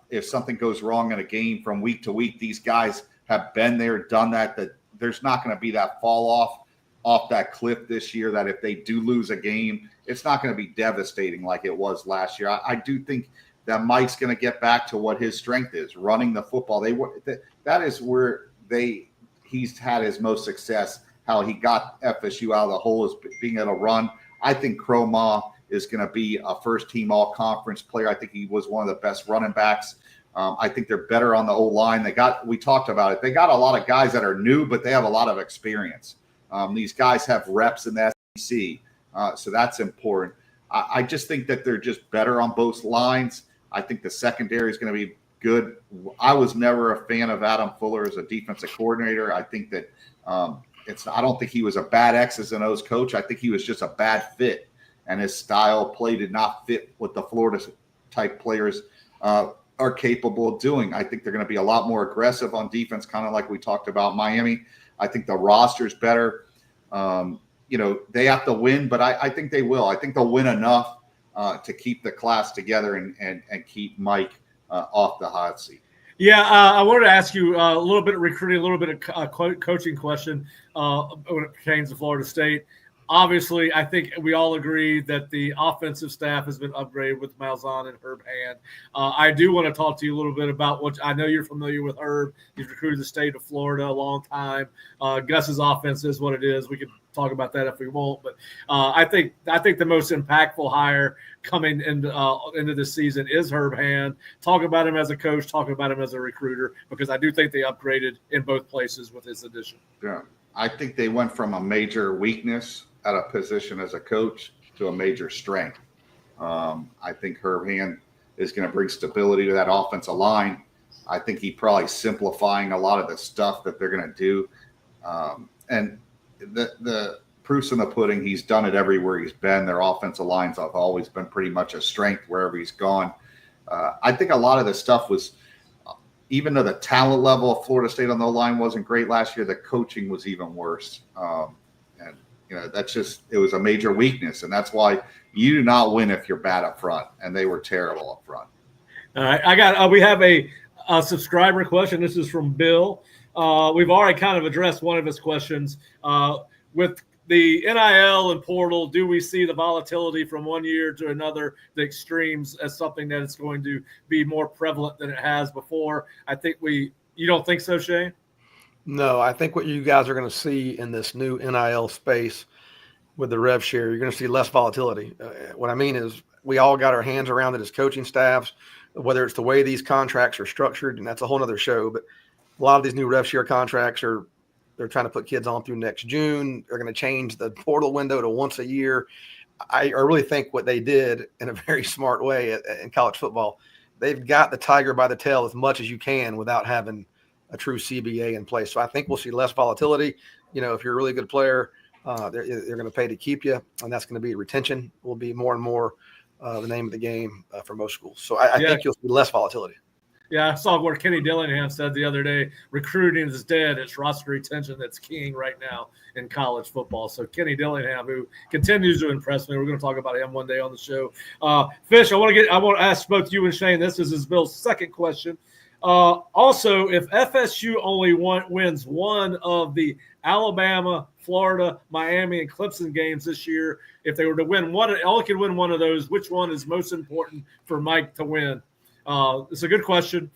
if something goes wrong in a game from week to week, these guys have been there, done that there's not going to be that fall off that cliff this year, that if they do lose a game, it's not going to be devastating like it was last year. I do think that Mike's going to get back to what his strength is, running the football. That is where he's had his most success, how he got FSU out of the hole, is being able to run. I think Croma is going to be a first-team all-conference player. I think he was one of the best running backs. I think they're better on the O-line. We talked about it. They got a lot of guys that are new, but they have a lot of experience. These guys have reps in the SEC, so that's important. I just think that they're just better on both lines. I think the secondary is going to be good. I was never a fan of Adam Fuller as a defensive coordinator. I think that I don't think he was a bad X's and O's coach. I think he was just a bad fit, and his style play did not fit what the Florida-type players are capable of doing. I think they're going to be a lot more aggressive on defense, kind of like we talked about Miami. I think the roster's better. They have to win, but I think they will. I think they'll win enough to keep the class together and keep Mike off the hot seat. Yeah, I wanted to ask you a little bit of recruiting, a little bit of coaching question when it pertains to Florida State. Obviously, I think we all agree that the offensive staff has been upgraded with Malzahn and Herb Hand. I do want to talk to you a little bit about what I know you're familiar with Herb. He's recruited the state of Florida a long time. Gus's offense is what it is. We can talk about that if we want, but I think the most impactful hire coming into this season is Herb Hand. Talk about him as a coach, talk about him as a recruiter, because I do think they upgraded in both places with his addition. Yeah, I think they went from a major weakness at a position as a coach to a major strength. I think Herb Hand is going to bring stability to that offensive line. I think he's probably simplifying a lot of the stuff that they're going to do. And the proof's in the pudding. He's done it everywhere he's been. Their offensive lines have always been pretty much a strength wherever he's gone. I think a lot of the stuff was, even though the talent level of Florida State on the line wasn't great last year, the coaching was even worse. It was a major weakness, and that's why you do not win if you're bad up front, and they were terrible up front. All right, we have a subscriber question. This is from Bill. We've already kind of addressed one of his questions. With the NIL and portal, do we see the volatility from one year to another, the extremes, as something that is going to be more prevalent than it has before? I think you don't think so, Shane? No, I think what you guys are going to see in this new NIL space with the rev share, you're going to see less volatility. What I mean is we all got our hands around it as coaching staffs. whether it's the way these contracts are structured, and that's a whole nother show, but a lot of these new rev share contracts they're trying to put kids on through next June. They're going to change the portal window to once a year. I really think what they did in a very smart way in college football, they've got the tiger by the tail as much as you can without having a true CBA in place. So I think we'll see less volatility. If you're a really good player, they're going to pay to keep you, and that's going to be retention will be more and more the name of the game for most schools. So I think you'll see less volatility. Yeah, I saw where Kenny Dillingham said the other day, recruiting is dead. It's roster retention that's king right now in college football. So Kenny Dillingham, who continues to impress me, we're going to talk about him one day on the show. Fish, I want to ask both you and Shane. This is Bill's second question. Also, if FSU only wins one of the Alabama, Florida, Miami, and Clemson games this year, if they were to win one, only could win one of those, which one is most important for Mike to win? It's a good question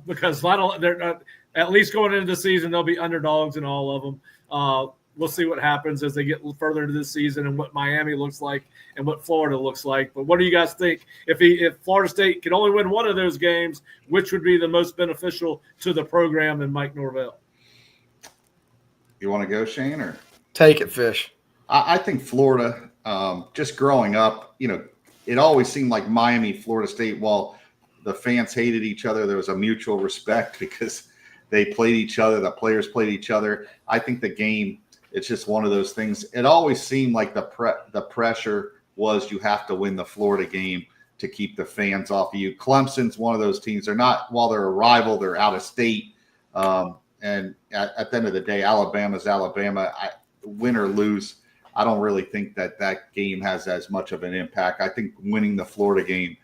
because they're at least going into the season, they'll be underdogs in all of them. We'll see what happens as they get further into the season and what Miami looks like and what Florida looks like. But what do you guys think? If Florida State could only win one of those games, which would be the most beneficial to the program and Mike Norvell? You want to go, Shane, or take it, Fish? I think Florida. Just growing up, it always seemed like Miami, Florida State. While the fans hated each other, there was a mutual respect because they played each other. The players played each other. I think the game. It's just one of those things. It always seemed like the pressure was you have to win the Florida game to keep the fans off of you. Clemson's one of those teams. They're not, while they're a rival, they're out of state. And at the end of the day, Alabama's Alabama. Win or lose, I don't really think that game has as much of an impact. I think winning the Florida game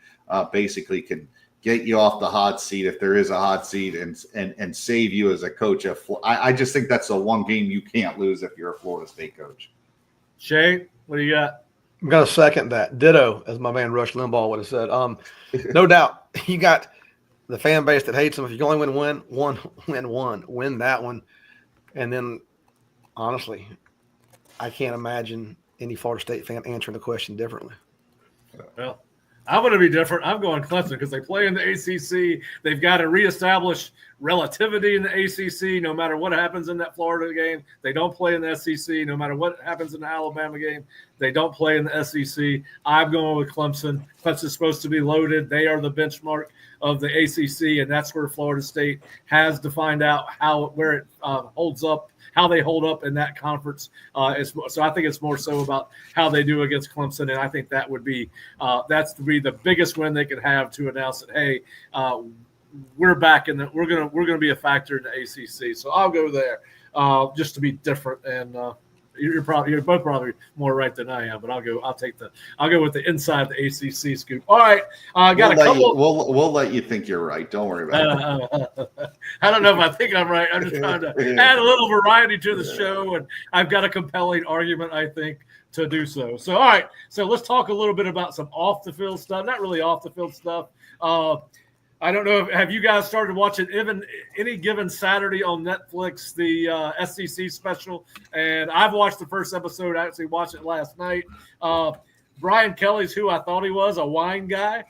basically can get you off the hot seat if there is a hot seat and save you as a coach. I just think that's the one game you can't lose if you're a Florida State coach. Shane, what do you got? I'm going to second that. Ditto, as my man Rush Limbaugh would have said. No doubt. You got the fan base that hates him. If you can only win one, win that one. And then, honestly, I can't imagine any Florida State fan answering the question differently. Well, I'm going to be different. I'm going Clemson because they play in the ACC. They've got to reestablish relativity in the ACC no matter what happens in that Florida game. They don't play in the SEC. No matter what happens in the Alabama game, they don't play in the SEC. I'm going with Clemson. Clemson's supposed to be loaded. They are the benchmark of the ACC, and that's where Florida State has to find out where it holds up, how they hold up in that conference. So I think it's more so about how they do against Clemson, and I think that would be that's to be the biggest win they could have to announce that, hey, we're back and we're gonna be a factor in the ACC. So I'll go there just to be different. And you're both probably more right than I am, but I'll go with the inside the ACC scoop. All right, We'll let you think you're right. Don't worry about it. I don't know if I think I'm right. I'm just trying to add a little variety to the show, and I've got a compelling argument, I think, to do so. So, all right. So let's talk a little bit about some off the field stuff. Not really off the field stuff. I don't know. Have you guys started watching Any Given Saturday on Netflix, the SEC special? And I've watched the first episode. I actually watched it last night. Brian Kelly's who I thought he was, a wine guy.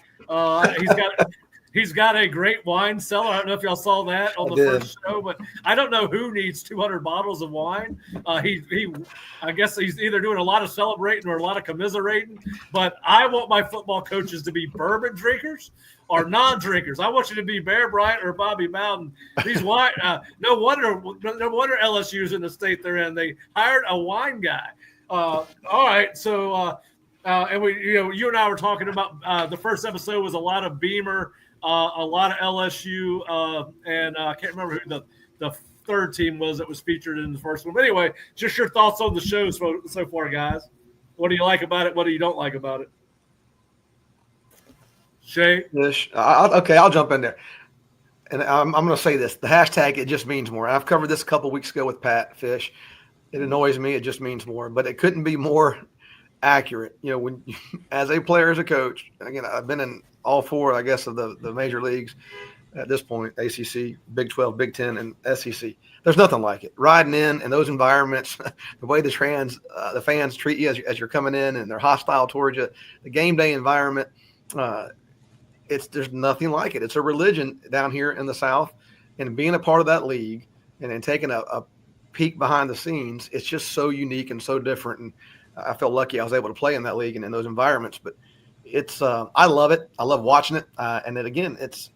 He's got a great wine cellar. I don't know if y'all saw that on the first show, but I don't know who needs 200 bottles of wine. I guess he's either doing a lot of celebrating or a lot of commiserating. But I want my football coaches to be bourbon drinkers or non-drinkers. I want you to be Bear Bryant or Bobby Bowden. These wine, no wonder LSU's in the state they're in. They hired a wine guy. All right, so and you and I were talking about the first episode was a lot of Beamer. A lot of LSU, and I can't remember who the third team was that was featured in the first one. But anyway, just your thoughts on the show so far, guys. What do you like about it? What do you don't like about it? Shay? I'll jump in there. And I'm going to say this. The hashtag, it just means more. I've covered this a couple weeks ago with Pat Fish. It annoys me. It just means more. But it couldn't be more accurate. When as a player, as a coach, again, I've been in all four, I guess, of the major leagues at this point, ACC, Big 12, Big 10, and SEC. There's nothing like it. Riding in those environments, the way the fans treat you as you're coming in and they're hostile towards you, the game day environment, there's nothing like it. It's a religion down here in the South, and being a part of that league and taking a peek behind the scenes, it's just so unique and so different. And I feel lucky I was able to play in that league and in those environments. But it's I love it. I love watching it. And then again, it's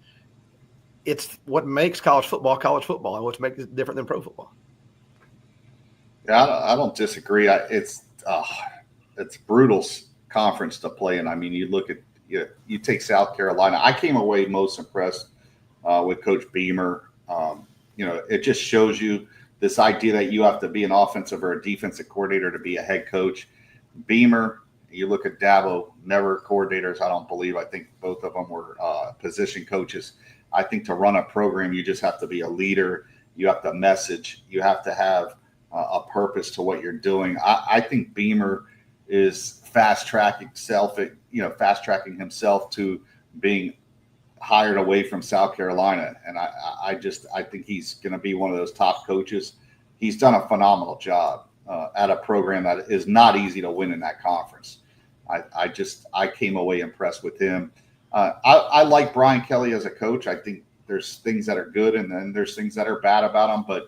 what makes college football, and what makes it different than pro football. Yeah, I don't disagree. It's brutal conference to play in. I mean, you look at you take South Carolina. I came away most impressed with Coach Beamer. It just shows you this idea that you have to be an offensive or a defensive coordinator to be a head coach. Beamer, you look at Dabo, never coordinators, I don't believe. I think both of them were position coaches. I think to run a program, you just have to be a leader. You have to message. You have to have a purpose to what you're doing. I think Beamer is fast tracking himself to being hired away from South Carolina. And I think he's going to be one of those top coaches. He's done a phenomenal job at a program that is not easy to win in that conference. I came away impressed with him. I like Brian Kelly as a coach. I think there's things that are good and then there's things that are bad about him. But,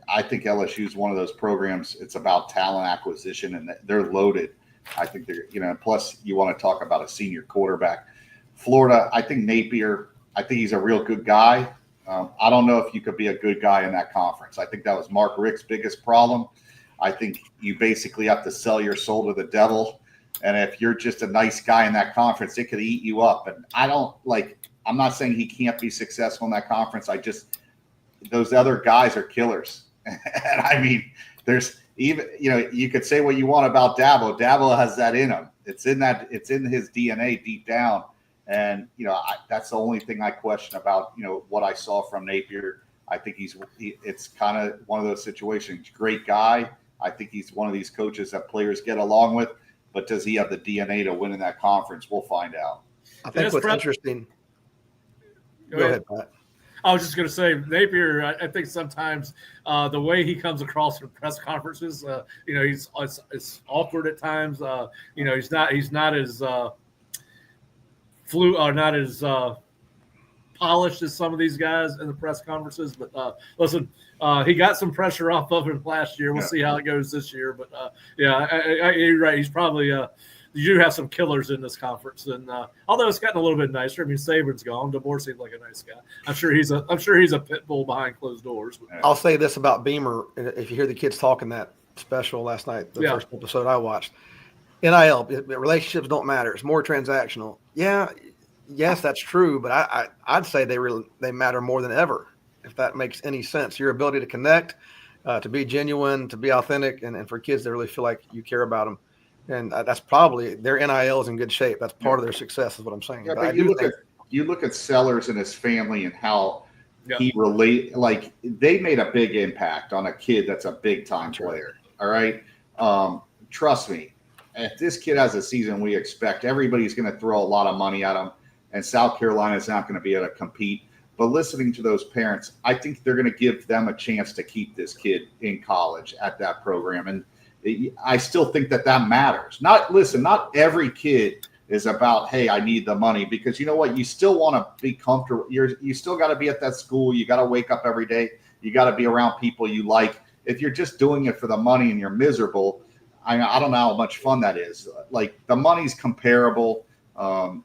I think LSU is one of those programs. It's about talent acquisition and they're loaded. I think they're, plus you want to talk about a senior quarterback. Florida, I think Napier, I think he's a real good guy. I don't know if you could be a good guy in that conference. I think that was Mark Richt's biggest problem. I think you basically have to sell your soul to the devil. And if you're just a nice guy in that conference, it could eat you up. And I'm not saying he can't be successful in that conference. Those other guys are killers. And I mean, there's even, you could say what you want about Dabo. Dabo has that in him. It's in his DNA deep down. And, that's the only thing I question about, what I saw from Napier. I think it's kind of one of those situations. Great guy. I think he's one of these coaches that players get along with, but does he have the DNA to win in that conference? We'll find out. I think what's interesting. Go ahead, Pat. I was just going to say, Napier, I think sometimes the way he comes across in press conferences, it's awkward at times. He's not as not as polished as some of these guys in the press conferences. But listen, he got some pressure off of him last year. We'll see how it goes this year. But you're right. He's probably you do have some killers in this conference, and although it's gotten a little bit nicer. I mean, Saban's gone. DeBoer seems like a nice guy. I'm sure he's a pit bull behind closed doors. I'll say this about Beamer: if you hear the kids talking that special last night, the first episode I watched, NIL relationships don't matter. It's more transactional. Yeah, yes, that's true, but I'd say they matter more than ever. If that makes any sense, your ability to connect, to be genuine, to be authentic, and for kids to really feel like you care about them. And that's probably their NIL is in good shape. That's part of their success, is what I'm saying. Yeah, but you look at Sellers and his family and how he they made a big impact on a kid that's a big time player. All right, trust me. If this kid has a season we expect, everybody's going to throw a lot of money at him, and South Carolina is not going to be able to compete. But listening to those parents, I think they're going to give them a chance to keep this kid in college at that program, and I still think that matters. Not every kid is about, hey, I need the money, because you know what? You still want to be comfortable. You still got to be at that school. You got to wake up every day. You got to be around people you like. If you're just doing it for the money and you're miserable, I don't know how much fun that is. Like, the money's comparable. The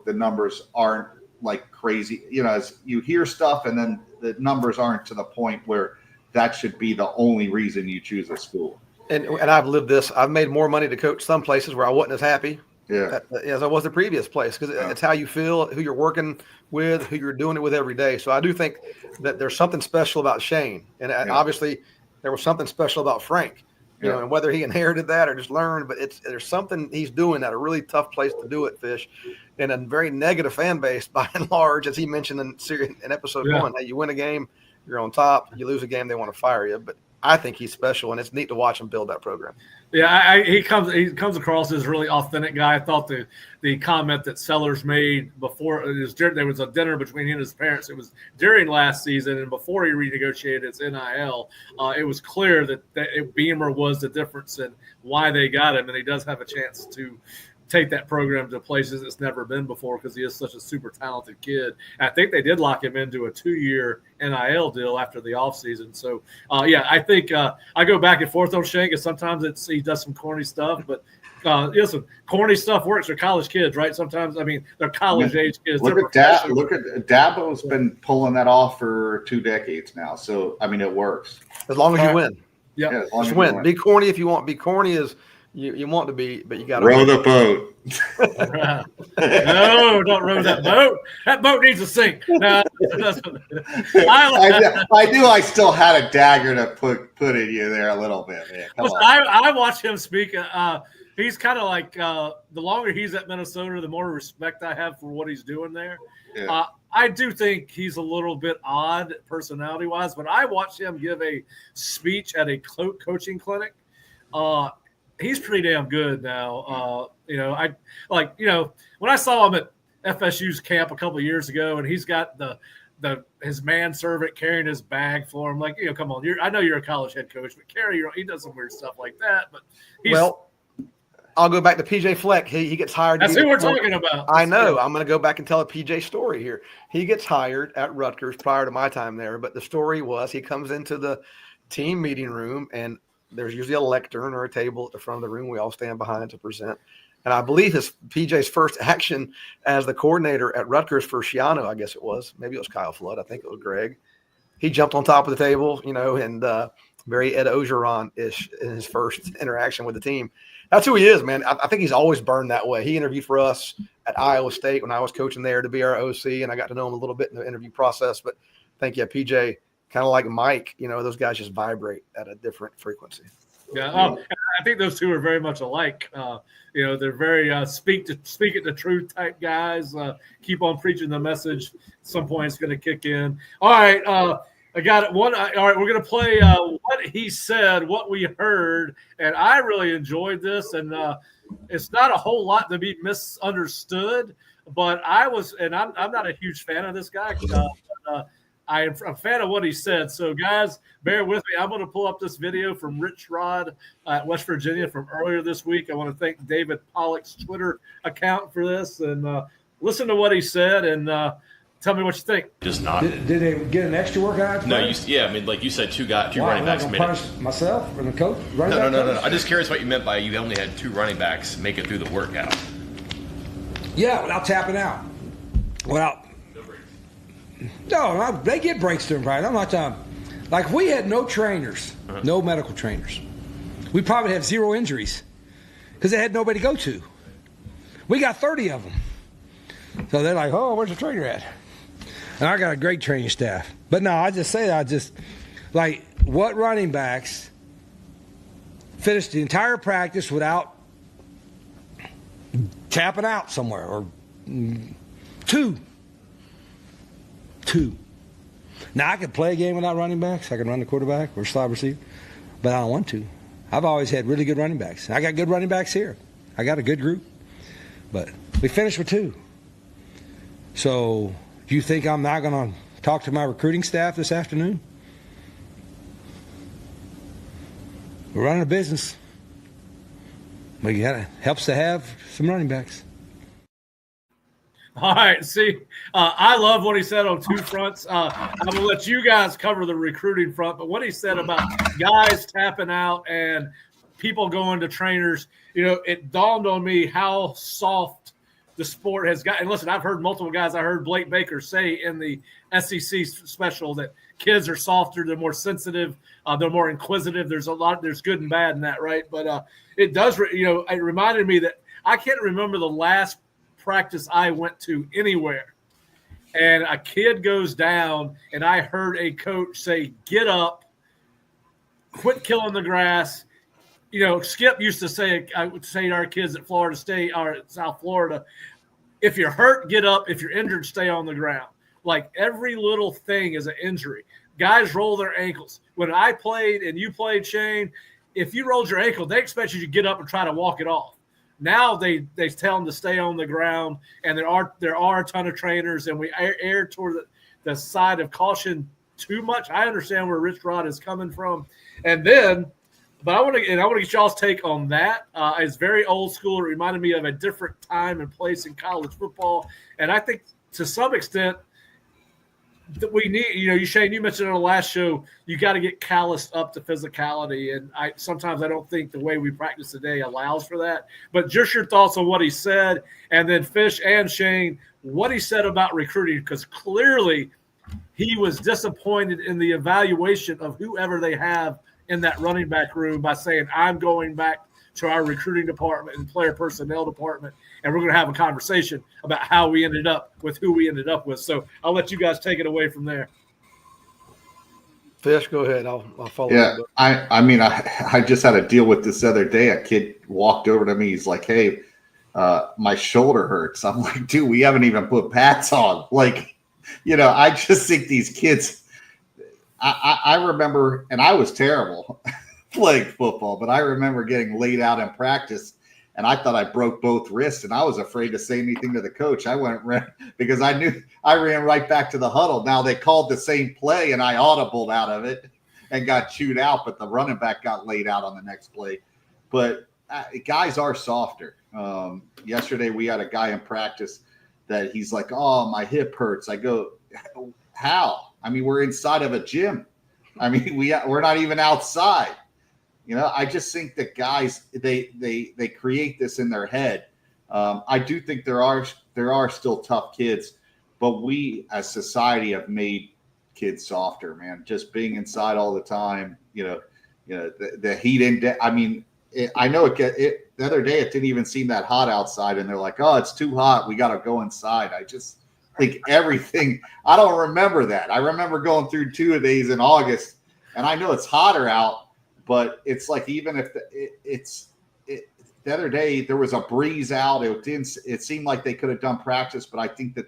numbers aren't like crazy. As you hear stuff, and then the numbers aren't to the point where that should be the only reason you choose a school. And I've lived this. I've made more money to coach some places where I wasn't as happy as I was the previous place, because it's how you feel, who you're working with, who you're doing it with every day. So I do think that there's something special about Shane. And obviously there was something special about Frank, and whether he inherited that or just learned, but there's something he's doing at a really tough place to do it, Fish, in a very negative fan base by and large, as he mentioned in episode 1. Hey, you win a game, you're on top. You lose a game, they want to fire you. But I think he's special, and it's neat to watch him build that program. Yeah, he comes across as a really authentic guy. I thought the comment that Sellers made before there was a dinner between him and his parents. It was during last season, and before he renegotiated his NIL, it was clear that Beamer was the difference in why they got him, and he does have a chance to take that program to places it's never been before because he is such a super talented kid. And I think they did lock him into a 2-year NIL deal after the offseason. So, I think I go back and forth on Shank, and sometimes he does some corny stuff, but listen, corny stuff works for college kids, right? Sometimes, I mean, they're college-age kids. Look at Dabo's been pulling that off for 2 decades now. So, I mean, it works. As long as you win. Yep. Yeah, just win. Be corny if you want. Be corny as you want to be, but you got to row the boat. No, don't row that boat. That boat needs to sink. I knew I still had a dagger to put in you there a little bit. Man. Come on. I watch him speak. He's kind of like the longer he's at Minnesota, the more respect I have for what he's doing there. Yeah. I do think he's a little bit odd personality-wise, but I watched him give a speech at a coaching clinic. He's pretty damn good now. When I saw him at FSU's camp a couple of years ago, and he's got his manservant carrying his bag for him. Like, come on, I know you're a college head coach, but he does some weird stuff like that. But I'll go back to PJ Fleck. He gets hired. That's who we're talking about. I know. I'm going to go back and tell a PJ story here. He gets hired at Rutgers prior to my time there, but the story was he comes into the team meeting room, and there's usually a lectern or a table at the front of the room. We all stand behind to present. And I believe PJ's first action as the coordinator at Rutgers for Shiano, I guess it was. Maybe it was Kyle Flood. I think it was Greg. He jumped on top of the table, and very Ed Ogeron-ish in his first interaction with the team. That's who he is, man. I think he's always burned that way. He interviewed for us at Iowa State when I was coaching there to be our OC, and I got to know him a little bit in the interview process. But I think, PJ, kind of like Mike, those guys just vibrate at a different frequency. Yeah, I think those two are very much alike. They're very speak it the truth type guys. Keep on preaching the message. At some point, it's going to kick in. All right, I got it. All right, we're going to play what he said, what we heard, and I really enjoyed this. And it's not a whole lot to be misunderstood, but I'm not a huge fan of this guy. I'm a fan of what he said. So, guys, bear with me. I'm going to pull up this video from Rich Rod at West Virginia from earlier this week. I want to thank David Pollock's Twitter account for this. And listen to what he said and tell me what you think. Just not. Did they get an extra workout? No, like you said, two running backs made it. Myself and the coach? No. I'm just curious what you meant by you only had 2 running backs make it through the workout. Yeah, without tapping out. No, they get breaks during practice. I'm not talking. Like, if we had no trainers, no medical trainers, we probably have 0 injuries because they had nobody to go to. We got 30 of them. So they're like, oh, where's the trainer at? And I got a great training staff. But no, like, what running backs finished the entire practice without tapping out somewhere? Or 2. Now, I could play a game without running backs. I can run the quarterback or slot receiver, but I don't want to. I've always had really good running backs. I got good running backs here. I got a good group, but we finished with 2. So, do you think I'm not going to talk to my recruiting staff this afternoon? We're running a business. But helps to have some running backs. All right. See, I love what he said on 2 fronts. I'm going to let you guys cover the recruiting front, but what he said about guys tapping out and people going to trainers, it dawned on me how soft the sport has gotten. Listen, I've heard multiple guys. I heard Blake Baker say in the SEC special that kids are softer, they're more sensitive, they're more inquisitive. There's good and bad in that, right? But it does, it reminded me that I can't remember the last practice I went to anywhere and a kid goes down and I heard a coach say, get up, quit killing the grass. Skip used to say, I would say to our kids at Florida State or at South Florida, if you're hurt, get up. If you're injured, stay on the ground. Like, every little thing is an injury. Guys roll their ankles. When I played and you played, Shane, if you rolled your ankle, they expect you to get up and try to walk it off. Now they tell them to stay on the ground, and there are a ton of trainers, and we err toward the side of caution too much. I understand where Rich Rod is coming from. And then But I want to get y'all's take on that. It's very old school. It reminded me of a different time and place in college football, and I think to some extent that we need. Shane, you mentioned on the last show, you got to get calloused up to physicality, and sometimes I don't think the way we practice today allows for that. But just your thoughts on what he said, and then Fish and Shane, what he said about recruiting, because clearly he was disappointed in the evaluation of whoever they have in that running back room by saying, I'm going back to our recruiting department and player personnel department, and we're going to have a conversation about how we ended up with who we ended up with. So I'll let you guys take it away from there. Fish, go ahead. I'll follow. Yeah, I just had to deal with this other day. A kid walked over to me. He's like, hey, my shoulder hurts. I'm like, dude, we haven't even put pads on. Like, I just think these kids – I remember, and I was terrible playing football, but I remember getting laid out in practice, and I thought I broke both wrists, and I was afraid to say anything to the coach. Because I knew I ran right back to the huddle. Now they called the same play, and I audibled out of it and got chewed out, but the running back got laid out on the next play. But guys are softer. Yesterday we had a guy in practice that he's like, oh, my hip hurts. I go, how? We're inside of a gym. We're not even outside. I just think that guys, they create this in their head. I do think there are still tough kids, but we as society have made kids softer, man. Just being inside all the time, the heat I know the other day it didn't even seem that hot outside, and they're like, oh, it's too hot. We got to go inside. I just think everything. I don't remember that. I remember going through 2 of these in August, and I know it's hotter out, but it's like even if the other day there was a breeze out, it seemed like they could have done practice, but I think that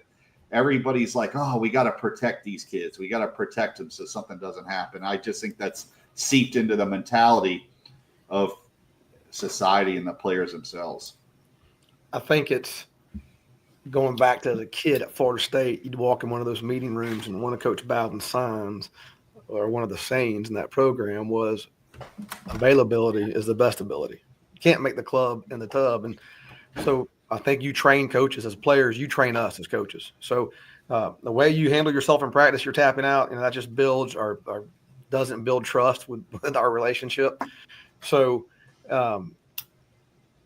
everybody's like, oh, we got to protect these kids. We got to protect them so something doesn't happen. I just think that's seeped into the mentality of society and the players themselves. I think it's going back to the kid at Florida State. You'd walk in one of those meeting rooms, and one of Coach Bowden's signs, or one of the sayings in that program, was availability is the best ability. You can't make the club in the tub. And so I think you train coaches as players, you train us as coaches. So the way you handle yourself in practice, you're tapping out, and that just builds or doesn't build trust with our relationship. So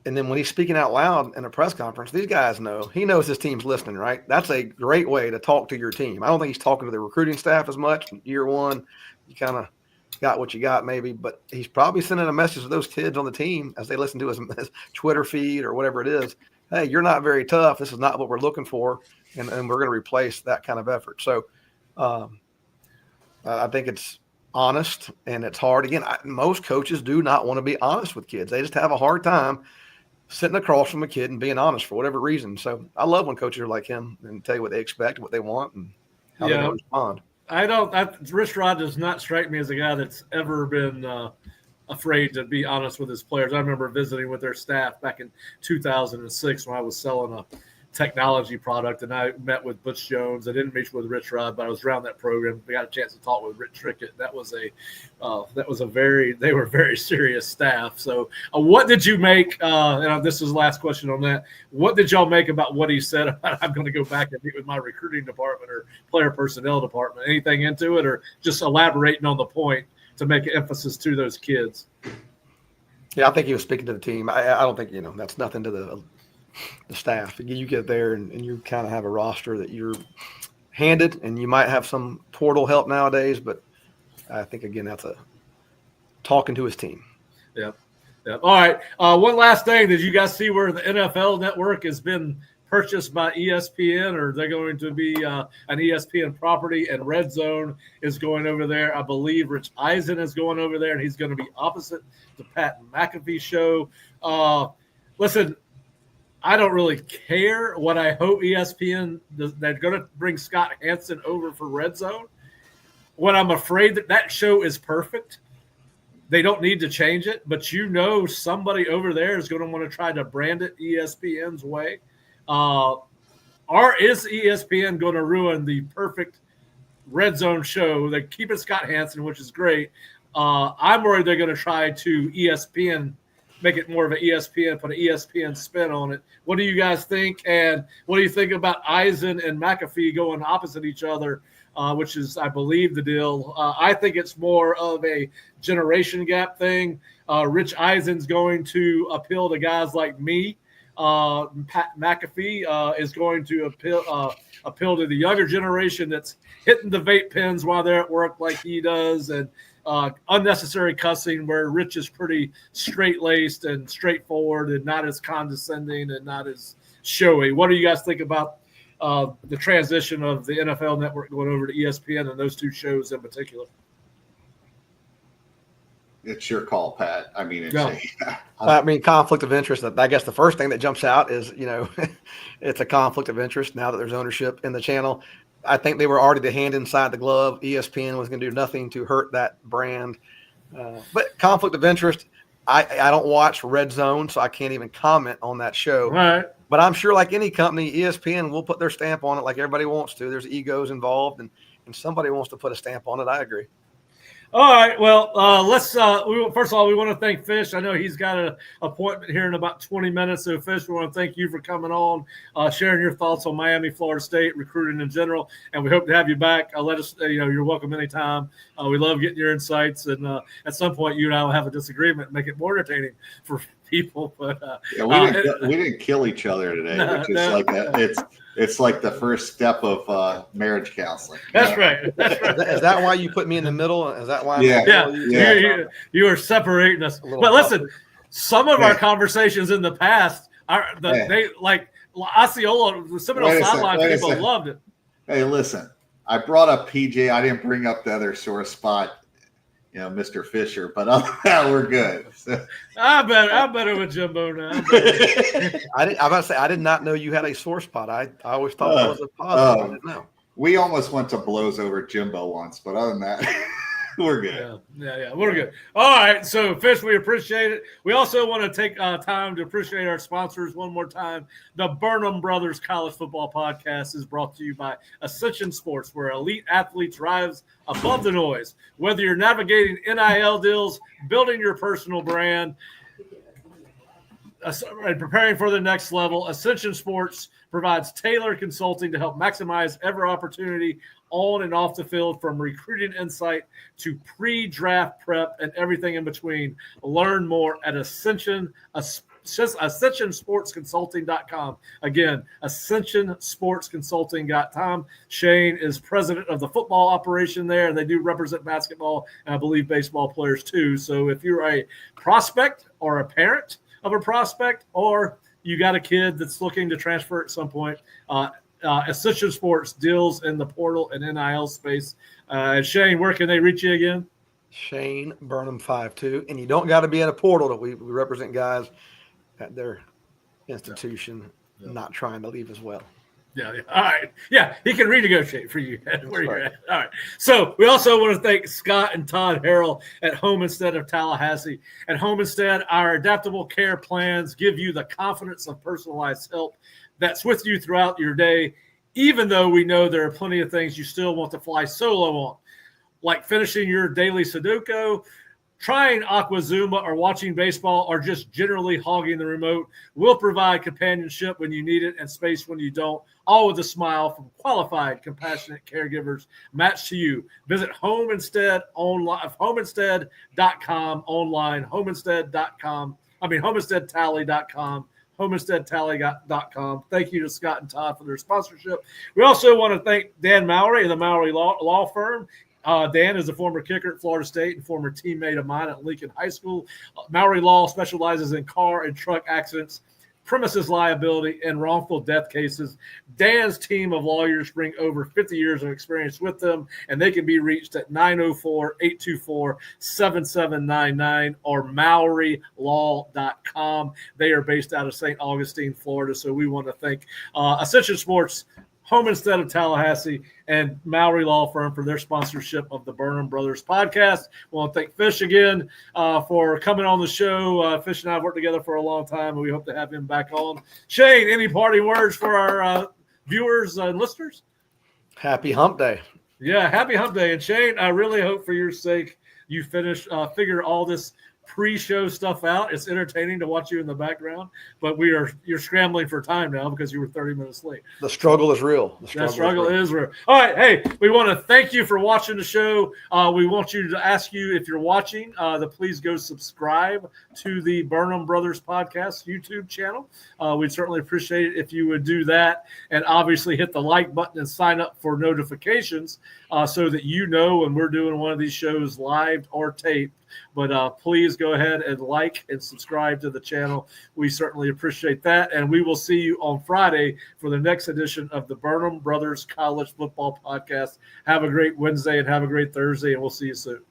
and then when he's speaking out loud in a press conference, these guys know. He knows his team's listening, right? That's a great way to talk to your team. I don't think he's talking to the recruiting staff as much. Year one, you kind of got what you got maybe, but he's probably sending a message to those kids on the team as they listen to his Twitter feed or whatever it is. Hey, you're not very tough. This is not what we're looking for, and we're going to replace that kind of effort. So I think it's honest, and it's hard. Again, most coaches do not want to be honest with kids. They just have a hard time sitting across from a kid and being honest for whatever reason. So I love when coaches are like him and tell you what they expect, what they want, and how they're going to respond. Rich Rod does not strike me as a guy that's ever been afraid to be honest with his players. I remember visiting with their staff back in 2006 when I was selling a technology product, and I met with Butch Jones. I didn't meet with Rich Rod, but I was around that program. We got a chance to talk with Rich Trickett. They were very serious staff. So what did you make, and this is the last question on that, what did y'all make about what he said about I'm going to go back and meet with my recruiting department or player personnel department? Anything into it, or just elaborating on the point to make an emphasis to those kids? Yeah, I think he was speaking to the team. I don't think, that's nothing to the staff. You get there and you kind of have a roster that you're handed, and you might have some portal help nowadays, but I think, again, that's a talking to his team. Yeah. All right. One last thing. Did you guys see where the NFL network has been purchased by ESPN, or they're going to be an ESPN property, and Red Zone is going over there? I believe Rich Eisen is going over there, and he's going to be opposite the Pat McAfee show. Listen, I don't really care. What I hope ESPN does, they're going to bring Scott Hansen over for Red Zone. What I'm afraid that show is perfect. They don't need to change it, but somebody over there is going to want to try to brand it ESPN's way. Is ESPN going to ruin the perfect Red Zone show. They keep it Scott Hansen, which is great. I'm worried they're going to try to ESPN, make it more of an ESPN, put an ESPN spin on it. What do you guys think? And what do you think about Eisen and McAfee going opposite each other, which is, I believe, the deal? I think it's more of a generation gap thing. Rich Eisen's going to appeal to guys like me. Pat McAfee is going to appeal to the younger generation that's hitting the vape pens while they're at work like he does, and unnecessary cussing where Rich is pretty straight-laced and straightforward and not as condescending and not as showy. What do you guys think about the transition of the NFL Network going over to ESPN and those two shows in particular? It's your call, Pat. I mean, conflict of interest. I guess the first thing that jumps out is, it's a conflict of interest now that there's ownership in the channel. I think they were already the hand inside the glove. ESPN was going to do nothing to hurt that brand. But conflict of interest, I don't watch Red Zone, so I can't even comment on that show. Right. But I'm sure like any company, ESPN will put their stamp on it like everybody wants to. There's egos involved, and somebody wants to put a stamp on it. I agree. All right. Well, let's first of all, we want to thank Fish. I know he's got an appointment here in about 20 minutes. So, Fish, we want to thank you for coming on, sharing your thoughts on Miami, Florida State, recruiting in general. And we hope to have you back. Let us, you're welcome anytime. We love getting your insights. And at some point, you and I will have a disagreement and make it more entertaining for people. But we didn't kill each other today, which is like that. It's like the first step of marriage counseling. That's right. Is that why you put me in the middle? Is that why? You are separating us. But listen, some of our conversations in the past they like Osceola, the Seminole sideline people loved it. Hey, listen, I brought up PJ. I didn't bring up the other sore spot, Mr. Fisher, but other than that, we're good. So. I'm better with Jimbo now. I'm about to say, I did not know you had a sore spot. I always thought that was a positive. I didn't know. We almost went to blows over Jimbo once, but other than that, we're good. Yeah, we're good. All right, so Fish, we appreciate it. We also want to take time to appreciate our sponsors one more time. The Burnham Brothers College Football Podcast is brought to you by Ascension Sports, where elite athletes rise above the noise. Whether you're navigating NIL deals, building your personal brand, and preparing for the next level, Ascension Sports provides tailored consulting to help maximize every opportunity on and off the field, from recruiting insight to pre-draft prep and everything in between. Learn more at AscensionSportsConsulting.com. Again, AscensionSportsConsulting.com. Shane is president of the football operation there, and they do represent basketball and I believe baseball players too. So if you're a prospect or a parent of a prospect, or you got a kid that's looking to transfer at some point, Ascension Sports deals in the portal and NIL space. Shane, where can they reach you again? Shane Burnham 52, and you don't got to be in a portal. That we represent guys at their institution, not trying to leave as well. Yeah. All right. Yeah, he can renegotiate for you where you're at. All right. So we also want to thank Scott and Todd Harrell at Home Instead of Tallahassee. At Home Instead, our adaptable care plans give you the confidence of personalized help that's with you throughout your day, even though we know there are plenty of things you still want to fly solo on, like finishing your daily Sudoku, trying Aqua Zumba, or watching baseball, or just generally hogging the remote. We'll provide companionship when you need it and space when you don't, all with a smile from qualified, compassionate caregivers matched to you. Visit Home Instead online, homeinstead.com online, homeinsteadtally.com, homeinsteadtally.com. Thank you to Scott and Todd for their sponsorship. We also want to thank Dan Mowry of the Mowry Law Firm. Dan is a former kicker at Florida State and former teammate of mine at Lincoln High School. Mowry Law specializes in car and truck accidents, premises liability, and wrongful death cases. Dan's team of lawyers bring over 50 years of experience with them, and they can be reached at 904-824-7799 or MowryLaw.com. They are based out of St. Augustine, Florida, so we want to thank Ascension Sports, Home Instead of Tallahassee, and Mowry Law Firm for their sponsorship of the Burnham Brothers podcast. We want to thank Fish again for coming on the show. Fish and I have worked together for a long time, and we hope to have him back on. Shane, any parting words for our viewers and listeners? Happy hump day. Yeah, happy hump day. And Shane, I really hope for your sake you figure all this pre-show stuff out. It's entertaining to watch you in the background, but you're scrambling for time now because you were 30 minutes late. The struggle is real. The struggle is real. All right, hey, we want to thank you for watching the show. We want you to ask you, if you're watching, to please go subscribe to the Burnham Brothers podcast YouTube channel. We'd certainly appreciate it if you would do that, and obviously hit the like button and sign up for notifications so that you know when we're doing one of these shows live or taped. But please go ahead and like and subscribe to the channel. We certainly appreciate that. And we will see you on Friday for the next edition of the Burnham Brothers College Football Podcast. Have a great Wednesday and have a great Thursday, and we'll see you soon.